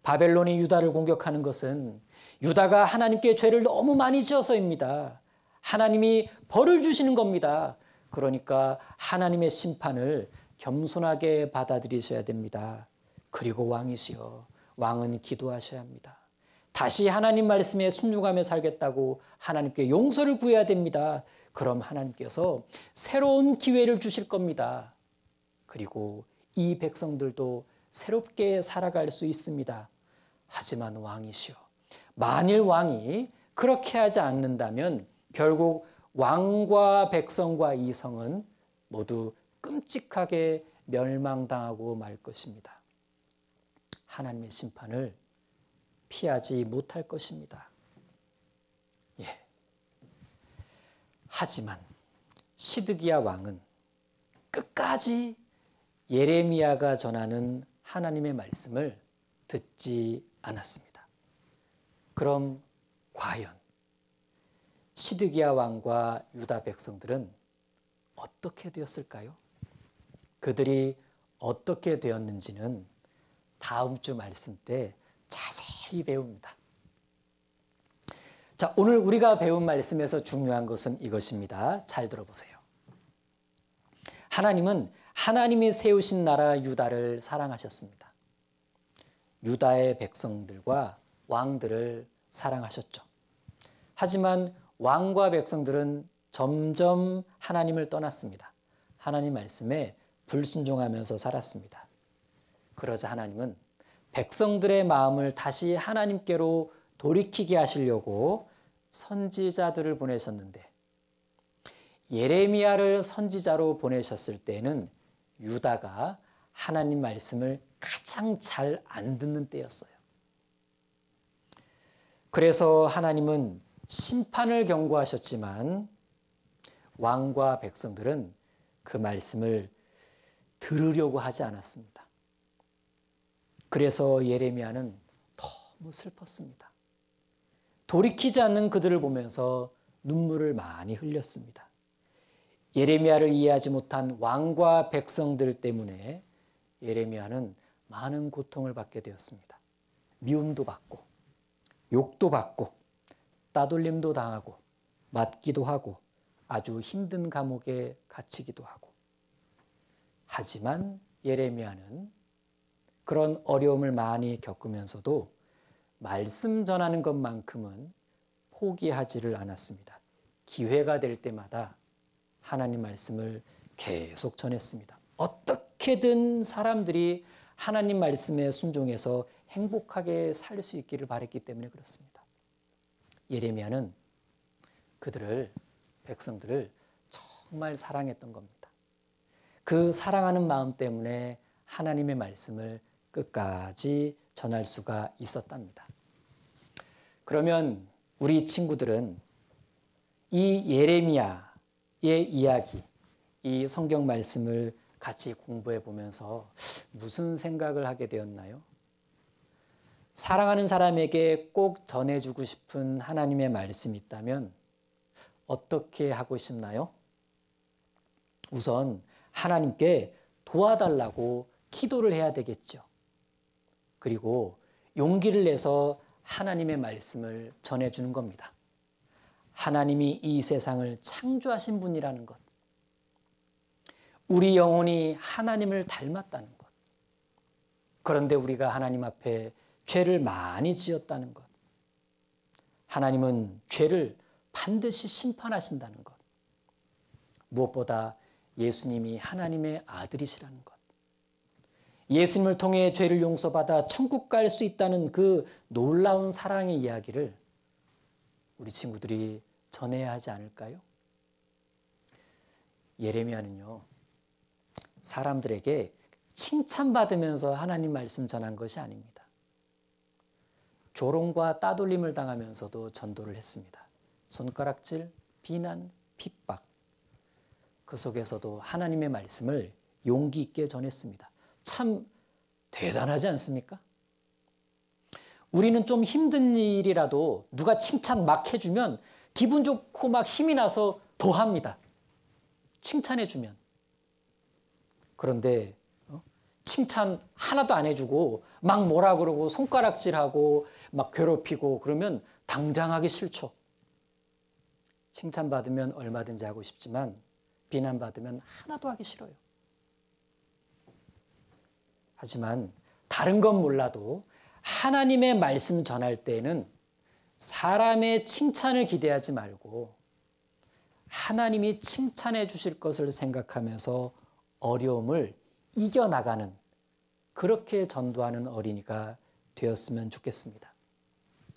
바벨론이 유다를 공격하는 것은 유다가 하나님께 죄를 너무 많이 지어서입니다. 하나님이 벌을 주시는 겁니다. 그러니까 하나님의 심판을 겸손하게 받아들이셔야 됩니다. 그리고 왕이시여, 왕은 기도하셔야 합니다. 다시 하나님 말씀에 순종하며 살겠다고 하나님께 용서를 구해야 됩니다. 그럼 하나님께서 새로운 기회를 주실 겁니다. 그리고 이 백성들도 새롭게 살아갈 수 있습니다. 하지만 왕이시여, 만일 왕이 그렇게 하지 않는다면 결국 왕과 백성과 이 성은 모두 끔찍하게 멸망당하고 말 것입니다. 하나님의 심판을 피하지 못할 것입니다. 예. 하지만 시드기야 왕은 끝까지 예레미야가 전하는 하나님의 말씀을 듣지 않았습니다. 그럼 과연 시드기야 왕과 유다 백성들은 어떻게 되었을까요? 그들이 어떻게 되었는지는 다음 주 말씀 때 자세히 배웁니다. 자, 오늘 우리가 배운 말씀에서 중요한 것은 이것입니다. 잘 들어보세요. 하나님은 하나님이 세우신 나라 유다를 사랑하셨습니다. 유다의 백성들과 왕들을 사랑하셨죠. 하지만 왕과 백성들은 점점 하나님을 떠났습니다. 하나님 말씀에 불순종하면서 살았습니다. 그러자 하나님은 백성들의 마음을 다시 하나님께로 돌이키게 하시려고 선지자들을 보내셨는데 예레미야를 선지자로 보내셨을 때는 유다가 하나님 말씀을 가장 잘 안 듣는 때였어요. 그래서 하나님은 심판을 경고하셨지만 왕과 백성들은 그 말씀을 들으려고 하지 않았습니다. 그래서 예레미야는 너무 슬펐습니다. 돌이키지 않는 그들을 보면서 눈물을 많이 흘렸습니다. 예레미야를 이해하지 못한 왕과 백성들 때문에 예레미야는 많은 고통을 받게 되었습니다. 미움도 받고 욕도 받고 따돌림도 당하고 맞기도 하고 아주 힘든 감옥에 갇히기도 하고. 하지만 예레미야는 그런 어려움을 많이 겪으면서도 말씀 전하는 것만큼은 포기하지를 않았습니다. 기회가 될 때마다 하나님 말씀을 계속 전했습니다. 어떻게든 사람들이 하나님 말씀에 순종해서 행복하게 살 수 있기를 바랬기 때문에 그렇습니다. 예레미야는 그들을, 백성들을 정말 사랑했던 겁니다. 그 사랑하는 마음 때문에 하나님의 말씀을 끝까지 전할 수가 있었답니다. 그러면 우리 친구들은 이 예레미야의 이야기, 이 성경 말씀을 같이 공부해 보면서 무슨 생각을 하게 되었나요? 사랑하는 사람에게 꼭 전해주고 싶은 하나님의 말씀이 있다면 어떻게 하고 싶나요? 우선 하나님께 도와달라고 기도를 해야 되겠죠. 그리고 용기를 내서 하나님의 말씀을 전해주는 겁니다. 하나님이 이 세상을 창조하신 분이라는 것, 우리 영혼이 하나님을 닮았다는 것, 그런데 우리가 하나님 앞에 죄를 많이 지었다는 것, 하나님은 죄를 반드시 심판하신다는 것, 무엇보다 예수님이 하나님의 아들이시라는 것, 예수님을 통해 죄를 용서받아 천국 갈 수 있다는 그 놀라운 사랑의 이야기를 우리 친구들이 전해야 하지 않을까요? 예레미야는요, 사람들에게 칭찬받으면서 하나님 말씀 전한 것이 아닙니다. 조롱과 따돌림을 당하면서도 전도를 했습니다. 손가락질, 비난, 핍박. 그 속에서도 하나님의 말씀을 용기 있게 전했습니다. 참 대단하지 않습니까? 우리는 좀 힘든 일이라도 누가 칭찬 막 해주면 기분 좋고 막 힘이 나서 더 합니다. 칭찬해주면. 그런데 칭찬 하나도 안 해주고 막 뭐라 그러고 손가락질하고 막 괴롭히고 그러면 당장 하기 싫죠. 칭찬받으면 얼마든지 하고 싶지만 비난받으면 하나도 하기 싫어요. 하지만 다른 건 몰라도 하나님의 말씀 전할 때에는 사람의 칭찬을 기대하지 말고 하나님이 칭찬해 주실 것을 생각하면서 어려움을 이겨나가는, 그렇게 전도하는 어린이가 되었으면 좋겠습니다.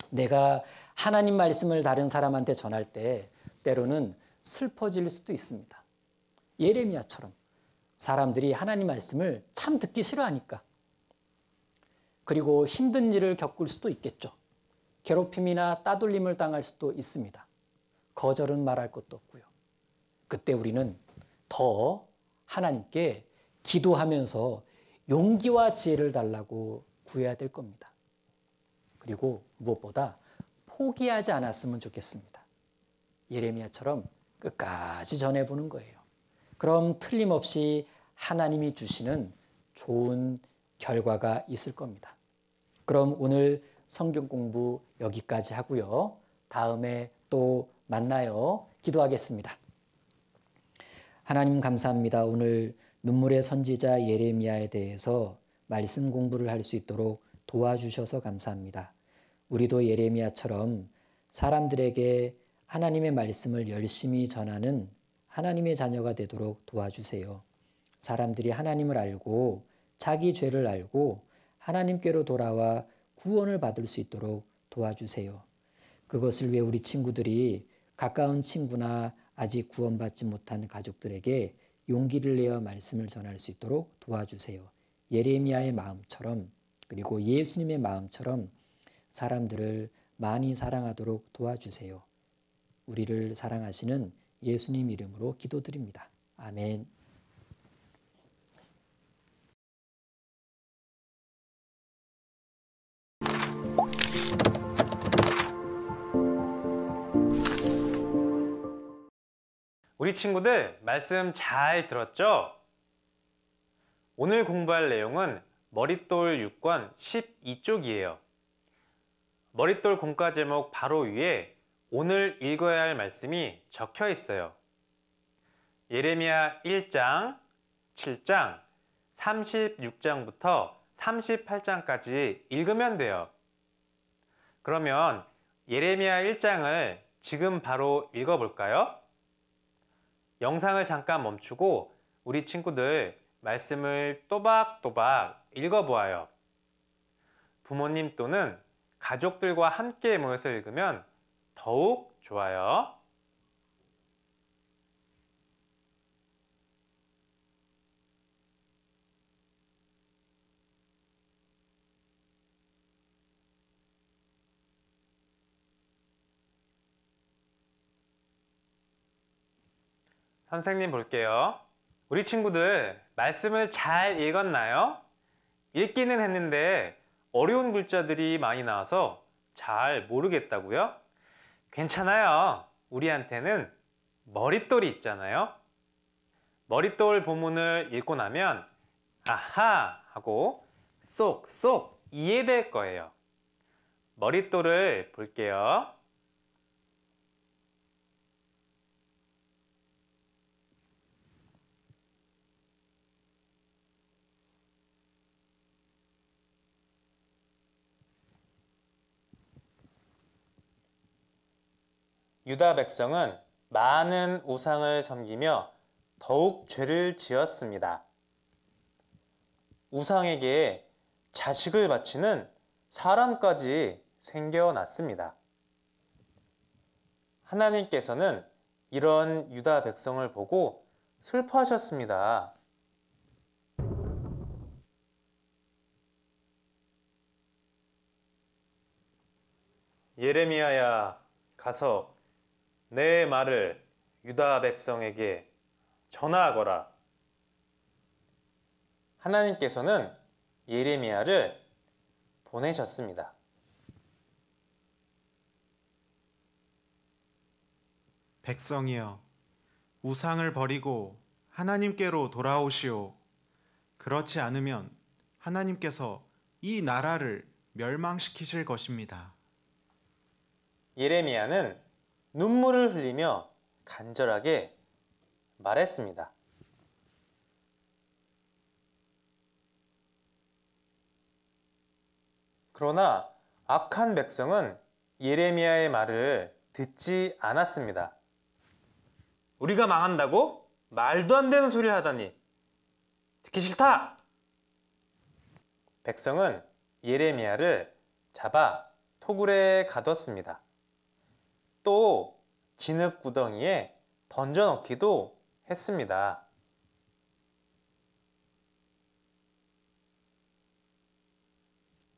내가 하나님 말씀을 다른 사람한테 전할 때 때로는 슬퍼질 수도 있습니다. 예레미야처럼 사람들이 하나님 말씀을 참 듣기 싫어하니까. 그리고 힘든 일을 겪을 수도 있겠죠. 괴롭힘이나 따돌림을 당할 수도 있습니다. 거절은 말할 것도 없고요. 그때 우리는 더 하나님께 기도하면서 용기와 지혜를 달라고 구해야 될 겁니다. 그리고 무엇보다 포기하지 않았으면 좋겠습니다. 예레미야처럼 끝까지 전해보는 거예요. 그럼 틀림없이 하나님이 주시는 좋은 결과가 있을 겁니다. 그럼 오늘 성경 공부 여기까지 하고요. 다음에 또 만나요. 기도하겠습니다. 하나님 감사합니다. 오늘 눈물의 선지자 예레미야에 대해서 말씀 공부를 할 수 있도록 도와주셔서 감사합니다. 우리도 예레미야처럼 사람들에게 하나님의 말씀을 열심히 전하는 하나님의 자녀가 되도록 도와주세요. 사람들이 하나님을 알고 자기 죄를 알고 하나님께로 돌아와 구원을 받을 수 있도록 도와주세요. 그것을 위해 우리 친구들이 가까운 친구나 아직 구원받지 못한 가족들에게 용기를 내어 말씀을 전할 수 있도록 도와주세요. 예레미야의 마음처럼, 그리고 예수님의 마음처럼 사람들을 많이 사랑하도록 도와주세요. 우리를 사랑하시는 예수님 이름으로 기도드립니다. 아멘. 우리 친구들 말씀 잘 들었죠? 오늘 공부할 내용은 머릿돌 6권 12쪽이에요. 머릿돌 공과 제목 바로 위에 오늘 읽어야 할 말씀이 적혀 있어요. 예레미야 1장, 7장, 36장부터 38장까지 읽으면 돼요. 그러면 예레미야 1장을 지금 바로 읽어볼까요? 영상을 잠깐 멈추고 우리 친구들 말씀을 또박또박 읽어보아요. 부모님 또는 가족들과 함께 모여서 읽으면 더욱 좋아요. 선생님 볼게요. 우리 친구들 말씀을 잘 읽었나요? 읽기는 했는데 어려운 글자들이 많이 나와서 잘 모르겠다고요? 괜찮아요. 우리한테는 머릿돌이 있잖아요. 머릿돌 본문을 읽고 나면 아하 하고 쏙쏙 이해될 거예요. 머릿돌을 볼게요. 유다 백성은 많은 우상을 섬기며 더욱 죄를 지었습니다. 우상에게 자식을 바치는 사람까지 생겨났습니다. 하나님께서는 이런 유다 백성을 보고 슬퍼하셨습니다. 예레미야야, 가서 내 말을 유다 백성에게 전하거라. 하나님께서는 예레미야를 보내셨습니다. 백성이여, 우상을 버리고 하나님께로 돌아오시오. 그렇지 않으면 하나님께서 이 나라를 멸망시키실 것입니다. 예레미야는 눈물을 흘리며 간절하게 말했습니다. 그러나 악한 백성은 예레미야의 말을 듣지 않았습니다. 우리가 망한다고? 말도 안 되는 소리를 하다니. 듣기 싫다! 백성은 예레미야를 잡아 토굴에 가뒀습니다. 또 진흙구덩이에 던져넣기도 했습니다.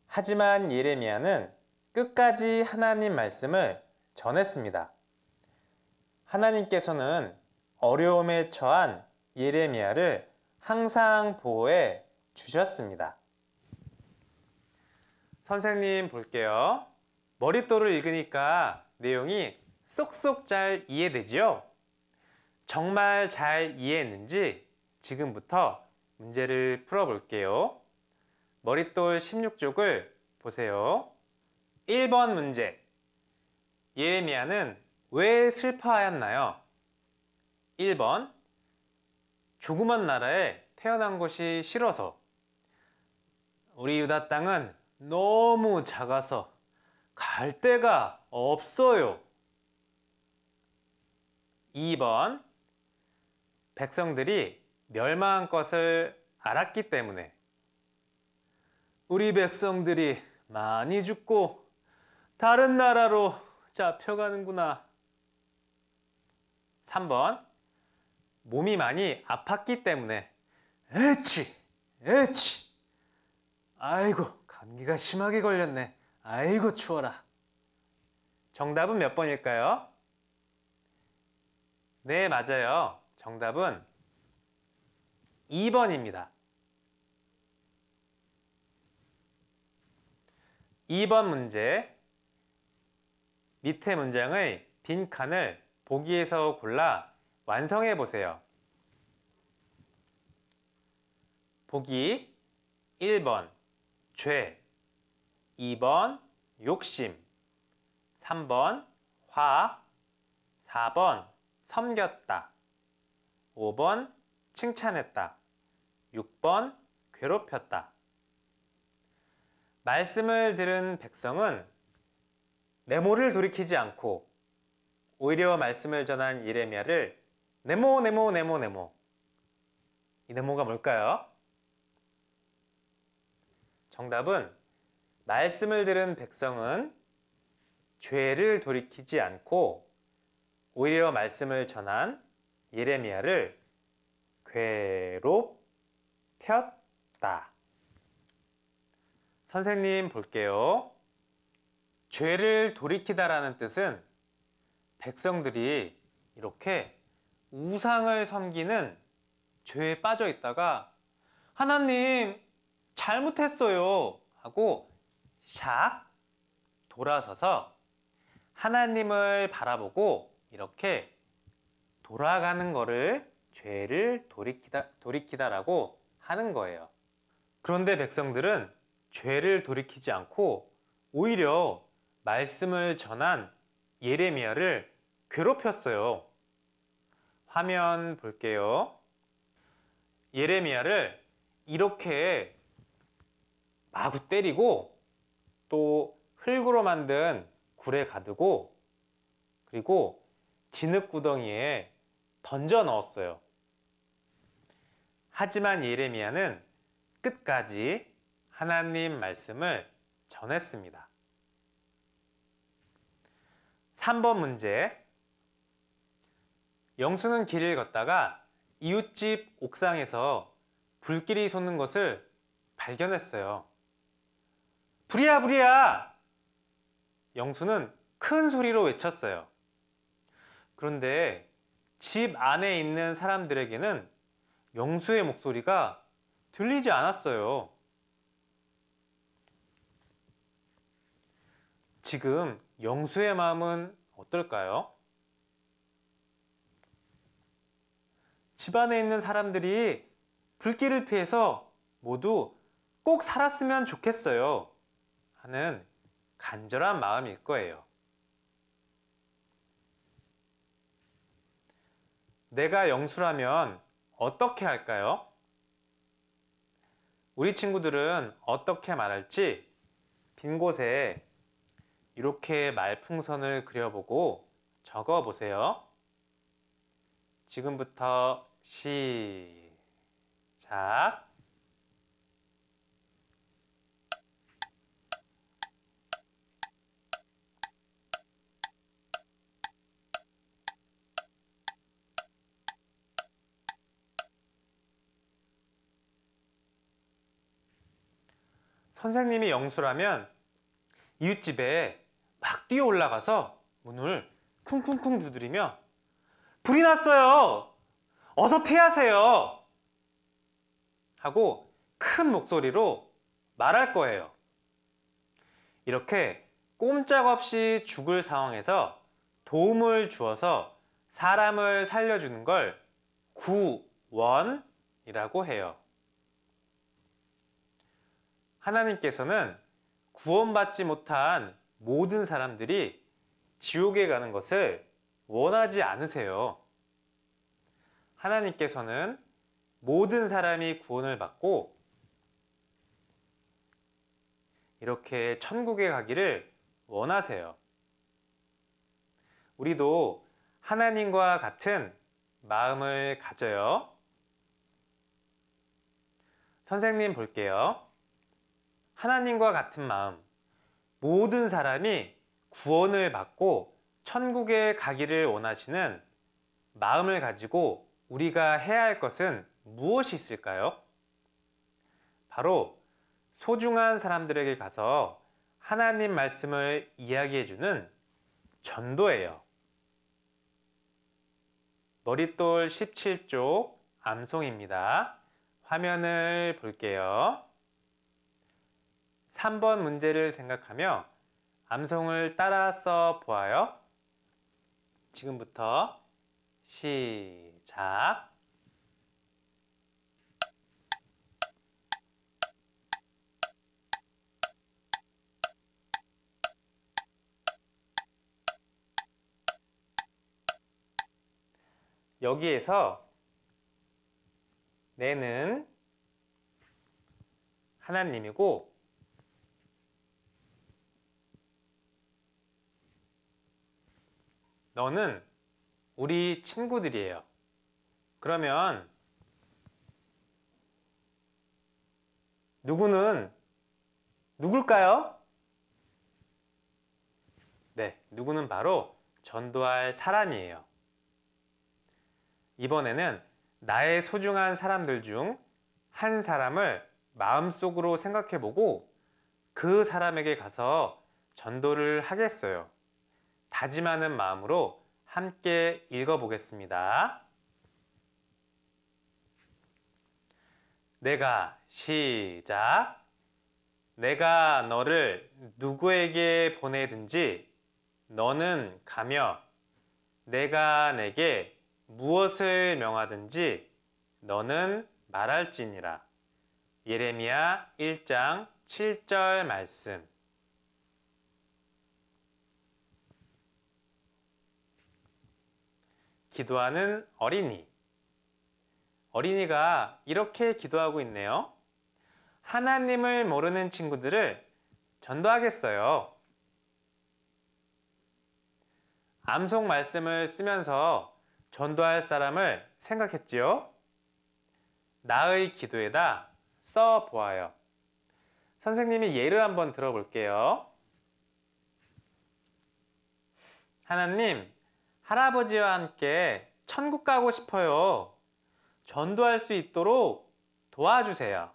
하지만 예레미야는 끝까지 하나님 말씀을 전했습니다. 하나님께서는 어려움에 처한 예레미야를 항상 보호해 주셨습니다. 선생님 볼게요. 머릿돌을 읽으니까 내용이 쏙쏙 잘 이해되지요? 정말 잘 이해했는지 지금부터 문제를 풀어볼게요. 머릿돌 16쪽을 보세요. 1번 문제. 예레미야는 왜 슬퍼하였나요? 1번. 조그만 나라에 태어난 것이 싫어서. 우리 유다 땅은 너무 작아서 갈 데가 없어요. 2번. 백성들이 멸망한 것을 알았기 때문에. 우리 백성들이 많이 죽고 다른 나라로 잡혀가는구나. 3번. 몸이 많이 아팠기 때문에. 에치. 아이고, 감기가 심하게 걸렸네. 아이고, 추워라. 정답은 몇 번일까요? 네, 맞아요. 정답은 2번입니다. 2번 문제. 밑에 문장의 빈칸을 보기에서 골라 완성해 보세요. 보기 1번 죄, 2번 욕심, 3번 화, 4번 섬겼다, 5번 칭찬했다, 6번 괴롭혔다. 말씀을 들은 백성은 네모를 돌이키지 않고 오히려 말씀을 전한 예레미야를 네모. 이 네모가 뭘까요? 정답은 말씀을 들은 백성은 죄를 돌이키지 않고 오히려 말씀을 전한 예레미야를 괴롭혔다. 선생님 볼게요. 죄를 돌이키다라는 뜻은 백성들이 이렇게 우상을 섬기는 죄에 빠져 있다가 하나님 잘못했어요 하고 샥 돌아서서 하나님을 바라보고 이렇게 돌아가는 거를 죄를 돌이키다라고 하는 거예요. 그런데 백성들은 죄를 돌이키지 않고 오히려 말씀을 전한 예레미야를 괴롭혔어요. 화면 볼게요. 예레미야를 이렇게 마구 때리고 또 흙으로 만든 굴에 가두고 그리고 진흙구덩이에 던져 넣었어요. 하지만 예레미야는 끝까지 하나님 말씀을 전했습니다. 3번 문제. 영수는 길을 걷다가 이웃집 옥상에서 불길이 솟는 것을 발견했어요. 불이야, 불이야! 영수는 큰 소리로 외쳤어요. 그런데 집 안에 있는 사람들에게는 영수의 목소리가 들리지 않았어요. 지금 영수의 마음은 어떨까요? 집 안에 있는 사람들이 불길을 피해서 모두 꼭 살았으면 좋겠어요 하는 간절한 마음일 거예요. 내가 영수라면 어떻게 할까요? 우리 친구들은 어떻게 말할지 빈 곳에 이렇게 말풍선을 그려보고 적어보세요. 지금부터 시작! 선생님이 영수라면 이웃집에 막 뛰어 올라가서 문을 쿵쿵쿵 두드리며 불이 났어요! 어서 피하세요! 하고 큰 목소리로 말할 거예요. 이렇게 꼼짝없이 죽을 상황에서 도움을 주어서 사람을 살려주는 걸 구원이라고 해요. 하나님께서는 구원받지 못한 모든 사람들이 지옥에 가는 것을 원하지 않으세요. 하나님께서는 모든 사람이 구원을 받고 이렇게 천국에 가기를 원하세요. 우리도 하나님과 같은 마음을 가져요. 선생님 볼게요. 하나님과 같은 마음, 모든 사람이 구원을 받고 천국에 가기를 원하시는 마음을 가지고 우리가 해야 할 것은 무엇이 있을까요? 바로 소중한 사람들에게 가서 하나님 말씀을 이야기해주는 전도예요. 머릿돌 17쪽 암송입니다. 화면을 볼게요. 3번 문제를 생각하며 암송을 따라 써 보아요. 지금부터 시작. 여기에서 내는 하나님이고 너는 우리 친구들이에요. 그러면 누구는 누굴까요? 네, 누구는 바로 전도할 사람이에요. 이번에는 나의 소중한 사람들 중 한 사람을 마음속으로 생각해보고 그 사람에게 가서 전도를 하겠어요. 다짐하는 마음으로 함께 읽어보겠습니다. 시작. 내가 너를 누구에게 보내든지 너는 가며 내가 내게 무엇을 명하든지 너는 말할지니라. 예레미야 1장 7절 말씀. 기도하는 어린이. 어린이가 이렇게 기도하고 있네요. 하나님을 모르는 친구들을 전도하겠어요. 암송 말씀을 쓰면서 전도할 사람을 생각했지요? 나의 기도에다 써 보아요. 선생님이 예를 한번 들어볼게요. 하나님, 할아버지와 함께 천국 가고 싶어요. 전도할 수 있도록 도와주세요.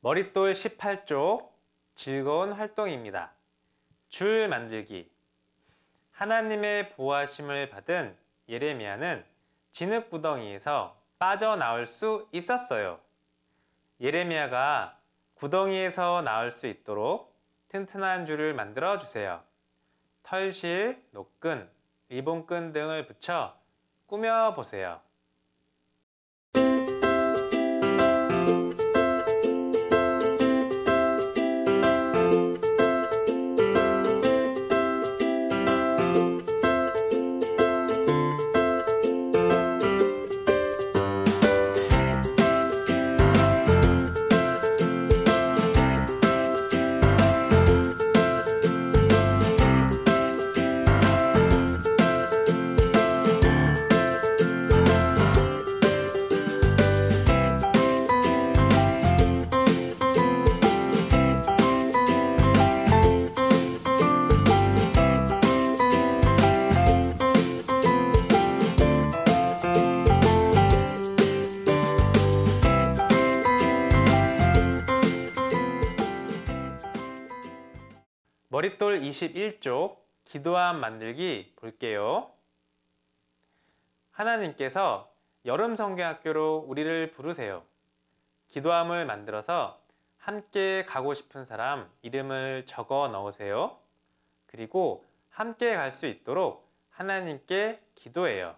머릿돌 18쪽 즐거운 활동입니다. 줄 만들기. 하나님의 보호하심을 받은 예레미야는 진흙구덩이에서 빠져나올 수 있었어요. 예레미야가 구덩이에서 나올 수 있도록 튼튼한 줄을 만들어 주세요. 털실, 노끈, 리본끈 등을 붙여 꾸며 보세요. 머릿돌 21쪽 기도함 만들기 볼게요. 하나님께서 여름성경학교로 우리를 부르세요. 기도함을 만들어서 함께 가고 싶은 사람 이름을 적어 넣으세요. 그리고 함께 갈 수 있도록 하나님께 기도해요.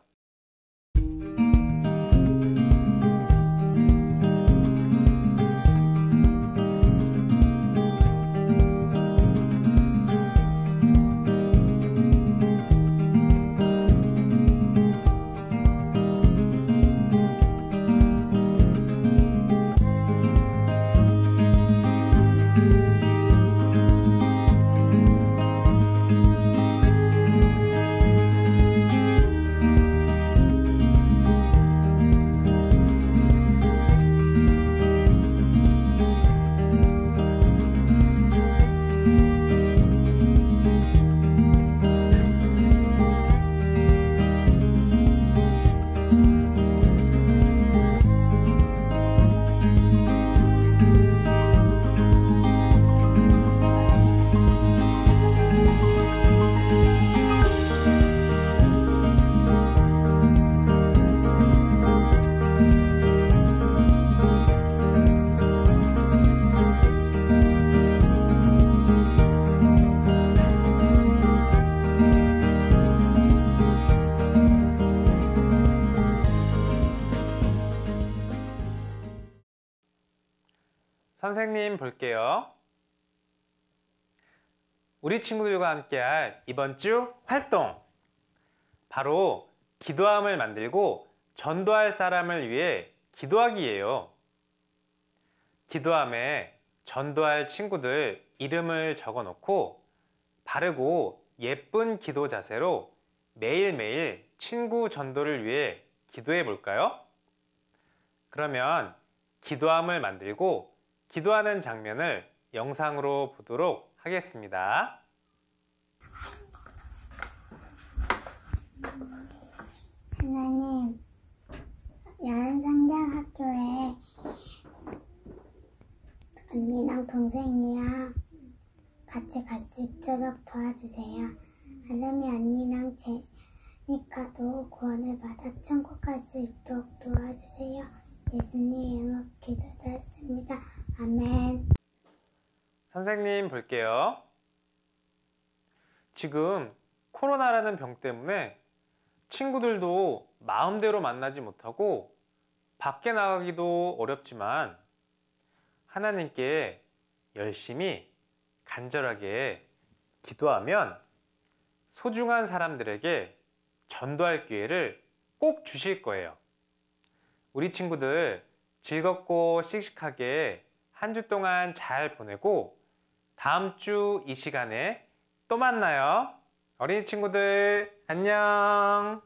선생님 볼게요. 우리 친구들과 함께할 이번 주 활동! 바로 기도함을 만들고 전도할 사람을 위해 기도하기예요. 기도함에 전도할 친구들 이름을 적어 놓고 바르고 예쁜 기도 자세로 매일매일 친구 전도를 위해 기도해 볼까요? 그러면 기도함을 만들고 기도하는 장면을 영상으로 보도록 하겠습니다. 하나님, 야한성경학교에 언니랑 동생이랑 같이 갈 수 있도록 도와주세요. 아름이 언니랑 제니카도 구원을 받아 천국 갈 수 있도록 도와주세요. 예수님 이름으로 기도드렸습니다. 아멘. 선생님 볼게요. 지금 코로나라는 병 때문에 친구들도 마음대로 만나지 못하고 밖에 나가기도 어렵지만 하나님께 열심히 간절하게 기도하면 소중한 사람들에게 전도할 기회를 꼭 주실 거예요. 우리 친구들 즐겁고 씩씩하게 한 주 동안 잘 보내고 다음 주 이 시간에 또 만나요. 어린이 친구들 안녕.